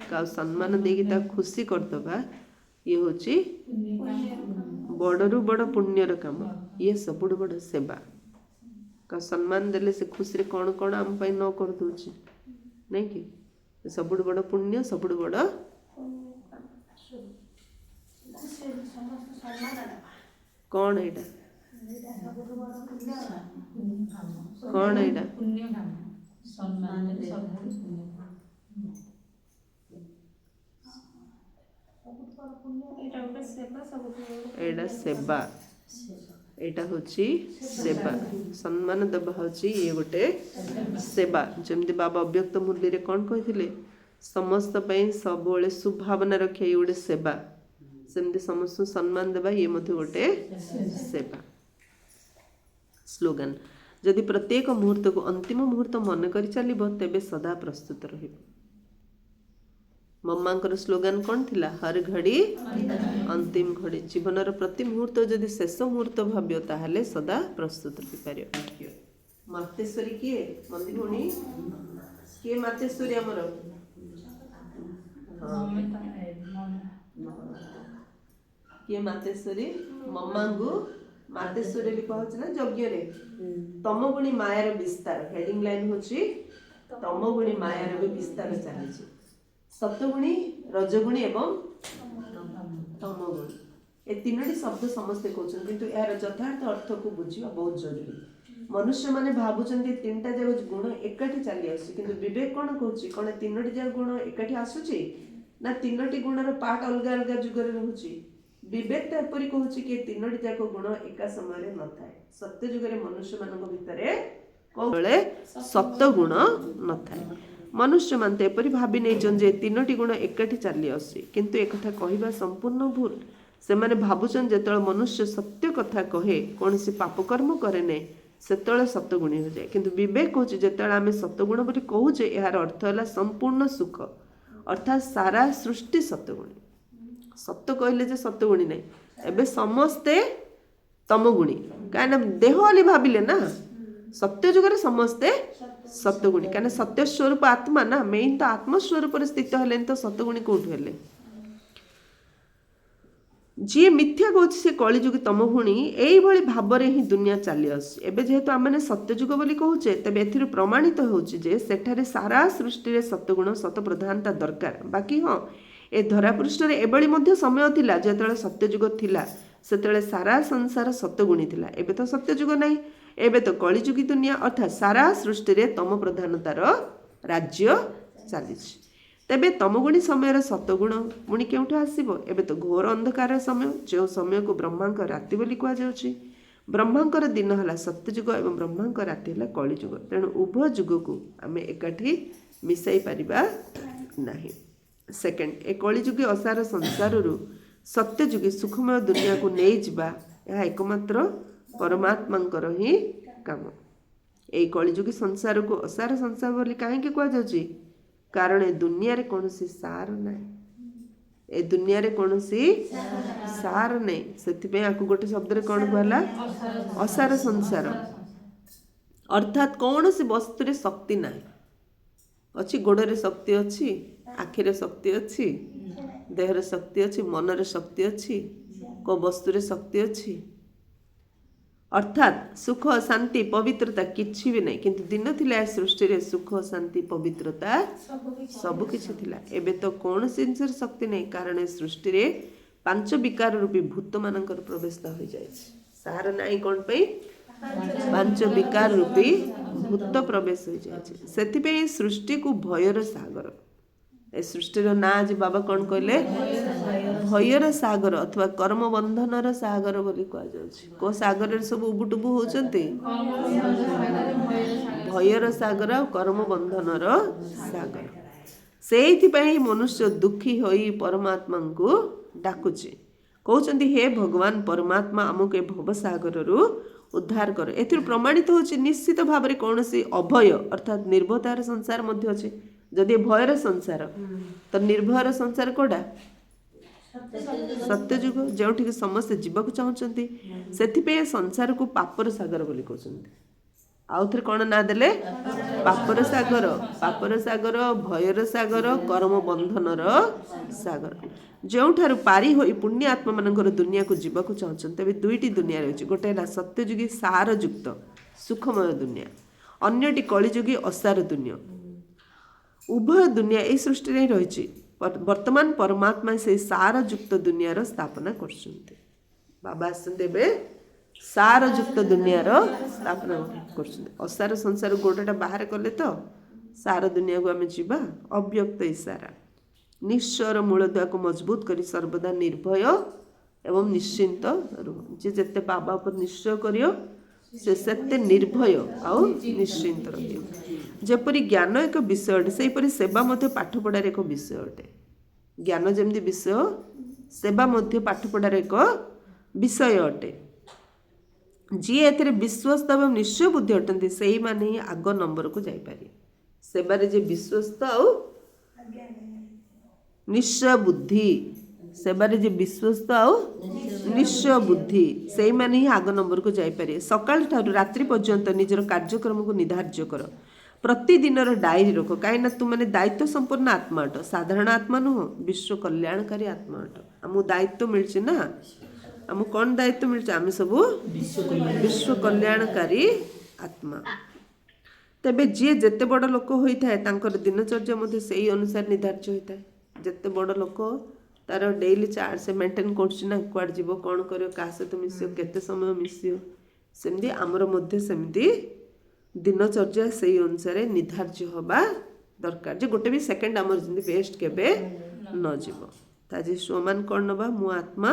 କାହାକୁ ସମ୍ମାନ ଦେଇକି ତାକୁ ଖୁସି କରିଦେବା ଇଏ ହେଉଛି ବଡ଼ରୁ ବଡ଼ ପୁଣ୍ୟର କାମ, ଇଏ ସବୁଠୁ ବଡ଼ ସେବା। କାହାକୁ ସମ୍ମାନ ଦେଲେ ସେ ଖୁସିରେ କ'ଣ କ'ଣ ଆମ ପାଇଁ ନ କରିଦେଉଛି, ନାଇଁ କି? ସବୁଠୁ ବଡ଼ ପୁଣ୍ୟ, ସବୁଠୁ ବଡ଼ କ'ଣ ଏଇଟା, କ'ଣ ଏଇଟା? ଏଇଟା ସେବା, ଏଇଟା ହେଉଛି ସେବା। ସମ୍ମାନ ଦେବା ହେଉଛି ଇଏ ଗୋଟେ ସେବା। ଯେମିତି ବାବା ଅବ୍ୟକ୍ତ ମୂଲ୍ୟରେ କ'ଣ କହିଥିଲେ, ସମସ୍ତ ପାଇଁ ସବୁବେଳେ ସୁଭାବନା ରଖିବା ଇଏ ଗୋଟେ ସେବା। ସେମିତି ସମସ୍ତଙ୍କୁ ସମ୍ମାନ ଦେବା ଇଏ ମଧ୍ୟ ଗୋଟେ ସେବା। ସ୍ଲୋଗାନ, ଯଦି ପ୍ରତ୍ୟେକ ମୁହୂର୍ତ୍ତକୁ ଅନ୍ତିମ ମୁହୂର୍ତ୍ତ ମନେ କରି ଚାଲିବ ତେବେ ସଦା ପ୍ରସ୍ତୁତ ରହିବ। ମମ୍ମାଙ୍କର ସ୍ଲୋଗାନ କ'ଣ ଥିଲା, ହର ଘଡ଼ି ଅନ୍ତିମ ଘଡ଼ି। ଜୀବନର ପ୍ରତି ମୁହୂର୍ତ୍ତ ଯଦି ଶେଷ ମୁହୂର୍ତ୍ତ ଭାବିବ ତାହେଲେ ସଦା ପ୍ରସ୍ତୁତ ରହିପାରିବ। ମାତେଶ୍ୱରୀ କିଏ ମନ୍ଦି ଭଉଣୀ, କିଏ ମାତେଶ୍ୱରୀ ଆମର? କିଏ ମାତେଶ୍ୱରୀ? ମମ୍ମାଙ୍କୁ ମାତେଶ୍ୱରୀ ବୋଲି କୁହାଯାଉଛି ନା ଯଜ୍ଞରେ। ତମ ଗୁଣି ମାୟାର ବିସ୍ତାର, ହେଡିଂ ଲାଇନ୍ ହେଉଛି ତମ ଗୁଣି ମାୟାର ବି ବିସ୍ତାର ଚାଲିଛି। ସତଗୁଣୀ, ରଜଗୁଣୀ ଏବଂ ତମଗୁଣୀ, ଏ ତିନୋଟି ଶବ୍ଦ ସମସ୍ତେ କହୁଛନ୍ତି, କିନ୍ତୁ ଏହାର ଯଥାର୍ଥ ଅର୍ଥକୁ ବୁଝିବା ବହୁତ ଜରୁରୀ। ମନୁଷ୍ୟମାନେ ଭାବୁଛନ୍ତି ତିନିଟା ଯାକ ଗୁଣ ଏକାଠି ଚାଲି ଆସୁଛି, କିନ୍ତୁ ବିବେକ କ'ଣ କହୁଛି, କ'ଣ ତିନୋଟି ଯାକ ଗୁଣ ଏକାଠି ଆସୁଛି ନା ତିନୋଟି ଗୁଣର ପାର୍ଟ ଅଲଗା ଅଲଗା ଯୁଗରେ ରହୁଛି? ବିବେକ ତ ଏପରି କହୁଛି କି ତିନୋଟି ଯାକ ଗୁଣ ଏକା ସମୟରେ ନଥାଏ। ସତ୍ୟ ଯୁଗରେ ମନୁଷ୍ୟମାନଙ୍କ ଭିତରେ ସବୁବେଳେ ସତ ଗୁଣ ନଥାଏ। ମନୁଷ୍ୟମାନେ ତ ଏପରି ଭାବି ନେଇଛନ୍ତି ଯେ ତିନୋଟି ଗୁଣ ଏକାଠି ଚାଲି ଆସୁଛି, କିନ୍ତୁ ଏକଥା କହିବା ସମ୍ପୂର୍ଣ୍ଣ ଭୁଲ। ସେମାନେ ଭାବୁଛନ୍ତି ଯେତେବେଳେ ମନୁଷ୍ୟ ସତ୍ୟ କଥା କହେ, କୌଣସି ପାପ କର୍ମ କରେ ନାହିଁ, ସେତେବେଳେ ସତଗୁଣୀ ହୋଇଯାଏ। କିନ୍ତୁ ବିବେକ କହୁଛି ଯେତେବେଳେ ଆମେ ସତଗୁଣ ବୋଲି କହୁଛେ ଏହାର ଅର୍ଥ ହେଲା ସମ୍ପୂର୍ଣ୍ଣ ସୁଖ, ଅର୍ଥାତ୍ ସାରା ସୃଷ୍ଟି ସତଗୁଣୀ। ସତ କହିଲେ ଯେ ସତଗୁଣୀ ନାହିଁ, ଏବେ ସମସ୍ତେ ତମଗୁଣୀ, କାହିଁକିନା ଦେହ ବୋଲି ଭାବିଲେ ନା। ସତ୍ୟ ଯୁଗରେ ସମସ୍ତେ ସତଗୁଣୀ, କାହିଁକିନା ସତ୍ୟ ସ୍ୱରୂପ ଆତ୍ମା ନା, ମେନ୍ ତ ଆତ୍ମସ୍ୱରୂପରେ ସ୍ଥିତ ହେଲେନି ତ ସତଗୁଣୀ କୋଉଠୁ ହେଲେ? ଯିଏ ମିଥ୍ୟା କହୁଛି ସେ କଳିଯୁଗୀ ତମଗୁଣୀ, ଏଇଭଳି ଭାବରେ ହିଁ ଦୁନିଆ ଚାଲି ଆସୁଛି। ଏବେ ଯେହେତୁ ଆମେ ସତ୍ୟଯୁଗ ବୋଲି କହୁଛେ, ତେବେ ଏଥିରୁ ପ୍ରମାଣିତ ହେଉଛି ଯେ ସେଠାରେ ସାରା ସୃଷ୍ଟିରେ ସତଗୁଣ ସତପ୍ରଧାନତା ଦରକାର। ବାକି ହଁ, ଏ ଧରାପୃଷ୍ଠରେ ଏଭଳି ମଧ୍ୟ ସମୟ ଥିଲା ଯେତେବେଳେ ସତ୍ୟଯୁଗ ଥିଲା, ସେତେବେଳେ ସାରା ସଂସାର ସତଗୁଣୀ ଥିଲା। ଏବେ ତ ସତ୍ୟଯୁଗ ନାହିଁ, ଏବେ ତ କଳିଯୁଗୀ ଦୁନିଆ, ଅର୍ଥାତ୍ ସାରା ସୃଷ୍ଟିରେ ତମ ପ୍ରଧାନତାର ରାଜ୍ୟ ଚାଲିଛି। ତେବେ ତମଗୁଣୀ ସମୟରେ ସତଗୁଣ ପୁଣି କେଉଁଠୁ ଆସିବ? ଏବେ ତ ଘୋର ଅନ୍ଧକାର ସମୟ, ଯେଉଁ ସମୟକୁ ବ୍ରହ୍ମାଙ୍କ ରାତି ବୋଲି କୁହାଯାଉଛି। ବ୍ରହ୍ମାଙ୍କର ଦିନ ହେଲା ସତ୍ୟଯୁଗ ଏବଂ ବ୍ରହ୍ମାଙ୍କ ରାତି ହେଲା କଳିଯୁଗ। ତେଣୁ ଉଭୟ ଯୁଗକୁ ଆମେ ଏକାଠି ମିଶାଇ ପାରିବା ନାହିଁ। ସେକେଣ୍ଡ, ଏ କଳିଯୁଗୀ ଅସାର ସଂସାରରୁ ସତ୍ୟଯୁଗୀ ସୁଖମୟ ଦୁନିଆକୁ ନେଇଯିବା, ଏହା ଏକମାତ୍ର ପରମାତ୍ମାଙ୍କର ହିଁ କାମ। ଏଇ କଳିଯୁଗୀ ସଂସାରକୁ ଅସାର ସଂସାର ବୋଲି କାହିଁକି କୁହାଯାଉଛି? କାରଣ ଏ ଦୁନିଆରେ କୌଣସି ସାର ନାହିଁ, ଏ ଦୁନିଆରେ କୌଣସି ସାର ନାହିଁ। ସେଥିପାଇଁ ଆକୁ ଗୋଟେ ଶବ୍ଦରେ କ'ଣ କୁହାହେଲା? ଅସାର ସଂସାର। ଅର୍ଥାତ୍ କୌଣସି ବସ୍ତୁରେ ଶକ୍ତି ନାହିଁ। ଅଛି, ଗୋଡ଼ରେ ଶକ୍ତି ଅଛି, ଆଖିରେ ଶକ୍ତି ଅଛି, ଦେହରେ ଶକ୍ତି ଅଛି, ମନରେ ଶକ୍ତି ଅଛି, କେଉଁ ବସ୍ତୁରେ ଶକ୍ତି ଅଛି? ଅର୍ଥାତ୍ ସୁଖ, ଶାନ୍ତି, ପବିତ୍ରତା କିଛି ବି ନାହିଁ। କିନ୍ତୁ ଦିନ ଥିଲା ଏ ସୃଷ୍ଟିରେ ସୁଖ, ଶାନ୍ତି, ପବିତ୍ରତା ସବୁ କିଛି ଥିଲା। ଏବେ ତ କୌଣସି ଜିନିଷରେ ଶକ୍ତି ନାହିଁ, କାରଣ ଏ ସୃଷ୍ଟିରେ ପାଞ୍ଚ ବିକାର ରୂପୀ ଭୂତମାନଙ୍କର ପ୍ରବେଶ ହୋଇଯାଇଛି। ସାର ନାହିଁ କ'ଣ ପାଇଁ? ପାଞ୍ଚ ବିକାର ରୂପୀ ଭୂତ ପ୍ରବେଶ ହୋଇଯାଇଛି। ସେଥିପାଇଁ ଏ ସୃଷ୍ଟିକୁ ଭୟର ସାଗର, ଏ ସୃଷ୍ଟିର ନାଁ ଆଜି ବାବା କ'ଣ କହିଲେ? ଭୟର ସାଗର ଅଥବା କର୍ମବନ୍ଧନର ସାଗର ବୋଲି କୁହାଯାଉଛି। କେଉଁ ସାଗରରେ ସବୁ ଉବୁଟୁବୁ ହେଉଛନ୍ତି? ଭୟର ସାଗର ଆଉ କର୍ମବନ୍ଧନର ସାଗର। ସେଇଥିପାଇଁ ମନୁଷ୍ୟ ଦୁଃଖୀ ହୋଇ ପରମାତ୍ମାଙ୍କୁ ଡାକୁଛି, କହୁଛନ୍ତି ହେ ଭଗବାନ ପରମାତ୍ମା ଆମକୁ ଏ ଭବସାଗରରୁ ଉଦ୍ଧାର କର। ଏଥିରୁ ପ୍ରମାଣିତ ହେଉଛି ନିଶ୍ଚିତ ଭାବରେ କୌଣସି ଅଭୟ ଅର୍ଥାତ୍ ନିର୍ଭୟତାର ସଂସାର ମଧ୍ୟ ଅଛି। ଯଦି ଭୟର ସଂସାର, ତ ନିର୍ଭୟର ସଂସାର କୋଉଟା? ସତ୍ୟଯୁଗ, ଯେଉଁଠିକି ସମସ୍ତେ ଯିବାକୁ ଚାହୁଁଛନ୍ତି। ସେଥିପାଇଁ ସଂସାରକୁ ପାପର ସାଗର ବୋଲି କହୁଛନ୍ତି। ଆଉଥରେ କ'ଣ ନାଁ ଦେଲେ? ପାପର ସାଗର, ପାପର ସାଗର, ଭୟର ସାଗର, କର୍ମ ବନ୍ଧନର ସାଗର। ଯେଉଁଠାରୁ ପାରି ହୋଇ ପୁଣ୍ୟ ଆତ୍ମାମାନଙ୍କର ଦୁନିଆକୁ ଯିବାକୁ ଚାହୁଁଛନ୍ତି। ତେବେ ଦୁଇଟି ଦୁନିଆ ରହିଛି, ଗୋଟେ ହେଲା ସତ୍ୟଯୁଗୀ ସାରଯୁକ୍ତ ସୁଖମୟ ଦୁନିଆ, ଅନ୍ୟଟି କଳିଯୁଗୀ ଅସାର ଦୁନିଆ। ଉଭୟ ଦୁନିଆ ଏହି ସୃଷ୍ଟିରେ ହିଁ ରହିଛି। ବର୍ତ୍ତମାନ ପରମାତ୍ମା ସେହି ସାରଯୁକ୍ତ ଦୁନିଆର ସ୍ଥାପନା କରୁଛନ୍ତି। ବାବା ଆସନ୍ତି ଏବେ ସାରଯୁକ୍ତ ଦୁନିଆର ସ୍ଥାପନା କରୁଛନ୍ତି। ଅସାର ସଂସାର ଗୋଡ଼ଟା ବାହାରେ କଲେ ତ ସାର ଦୁନିଆକୁ ଆମେ ଯିବା। ଅବ୍ୟକ୍ତ ଇସାରା, ନିଶ୍ଚୟର ମୂଳଦୁଆକୁ ମଜବୁତ କରି ସର୍ବଦା ନିର୍ଭୟ ଏବଂ ନିଶ୍ଚିନ୍ତ ରୁହ। ଯେ ଯେତେ ବାବା ଉପରେ ନିଶ୍ଚୟ କରିବ ସେ ସେତେ ନିର୍ଭୟ ଆଉ ନିଶ୍ଚିନ୍ତ ରହିବ। ଯେପରି ଜ୍ଞାନ ଏକ ବିଷୟ ଅଟେ, ସେହିପରି ସେବା ମଧ୍ୟ ପାଠପଢ଼ାର ଏକ ବିଷୟ ଅଟେ। ଜ୍ଞାନ ଯେମିତି ବିଷୟ, ସେବା ମଧ୍ୟ ପାଠପଢ଼ାର ଏକ ବିଷୟ ଅଟେ। ଯିଏ ଏଥିରେ ବିଶ୍ୱସ୍ତ ଏବଂ ନିଶ୍ଚୟ ବୁଦ୍ଧି ଅଟନ୍ତି, ସେଇମାନେ ହିଁ ଆଗ ନମ୍ବରକୁ ଯାଇପାରିବେ। ସେବାରେ ଯେ ବିଶ୍ୱସ୍ତ ଆଉ ନିଶ୍ଚୟ ବୁଦ୍ଧି, ସେବାରେ ଯେ ବିଶ୍ୱସ୍ତ ଆଉ ନିଶ୍ଚୟ ବୁଦ୍ଧି, ସେଇମାନେ ହିଁ ଆଗ ନମ୍ବରକୁ ଯାଇପାରିବେ। ସକାଳ ଠାରୁ ରାତ୍ରି ପର୍ଯ୍ୟନ୍ତ ନିଜର କାର୍ଯ୍ୟକ୍ରମକୁ ନିର୍ଦ୍ଧାର୍ଯ୍ୟ କର। ପ୍ରତିଦିନର ଡାଏରୀ ରଖ, କାହିଁକିନା ତୁମାନେ ଦାୟିତ୍ୱ ସମ୍ପନ୍ନ ଆତ୍ମା ଅଟ। ସାଧାରଣ ଆତ୍ମା ନୁହଁ, ବିଶ୍ୱ କଲ୍ୟାଣକାରୀ ଆତ୍ମା ଅଟ। ଆମକୁ ଦାୟିତ୍ୱ ମିଳିଛି ନା, ଆମକୁ କ'ଣ ଦାୟିତ୍ୱ ମିଳିଛି? ଆମେ ସବୁ ବିଶ୍ୱ କଲ୍ୟାଣକାରୀ ଆତ୍ମା। ତେବେ ଯିଏ ଯେତେ ବଡ଼ ଲୋକ ହୋଇଥାଏ ତାଙ୍କର ଦିନଚର୍ଯ୍ୟା ମଧ୍ୟ ସେଇ ଅନୁସାରେ ନିର୍ଦ୍ଧାର୍ଯ୍ୟ ହୋଇଥାଏ। ଯେତେ ବଡ଼ ଲୋକ ତାର ଡେଇଲି ଚାର୍ଟ ସେ ମେଣ୍ଟେନ୍ କରୁଛି ନା, କୁଆଡ଼େ ଯିବ, କ'ଣ କରିବ, କାହା ସହିତ ମିଶିବ, କେତେ ସମୟ ମିଶିବ। ସେମିତି ଆମର ମଧ୍ୟ ସେମିତି ଦିନଚର୍ଯ୍ୟା ସେଇ ଅନୁସାରେ ନିର୍ଦ୍ଧାର୍ଯ୍ୟ ହେବା ଦରକାର, ଯେ ଗୋଟେ ବି ସେକେଣ୍ଡ ଆମର ଯେମିତି ୱେଷ୍ଟ କେବେ ନ ଯିବ। ତା ଆଜି ସ୍ୱମାନ କ'ଣ ନେବା? ମୁଁ ଆତ୍ମା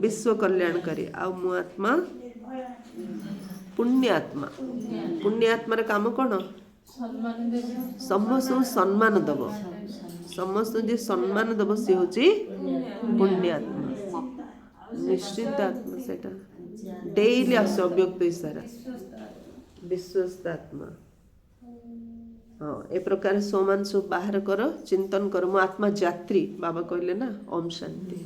ବିଶ୍ୱ କଲ୍ୟାଣକାରୀ, ଆଉ ମୁଁ ଆତ୍ମା ପୁଣ୍ୟ ଆତ୍ମା। ପୁଣ୍ୟ ଆତ୍ମାର କାମ କ'ଣ? ସମସ୍ତଙ୍କୁ ସମ୍ମାନ ଦେବ। ସମସ୍ତଙ୍କୁ ଯିଏ ସମ୍ମାନ ଦେବ ସେ ହେଉଛି ପୁଣ୍ୟ ଆତ୍ମା। ନିଶ୍ଚିନ୍ତ ଆତ୍ମା ସେଇଟା ଡେଇଲି ଆସ ଅବ୍ୟକ୍ତ ଇସାରା ବିଶ୍ୱସ୍ତ ଆତ୍ମା ହଁ ଏ ପ୍ରକାର ସୋମାନ ସବୁ ବାହାର କର ଚିନ୍ତନ କର ମୁଁ ଆତ୍ମା ଯାତ୍ରୀ ବାବା କହିଲେ ନା ଓମ୍ ଶାନ୍ତି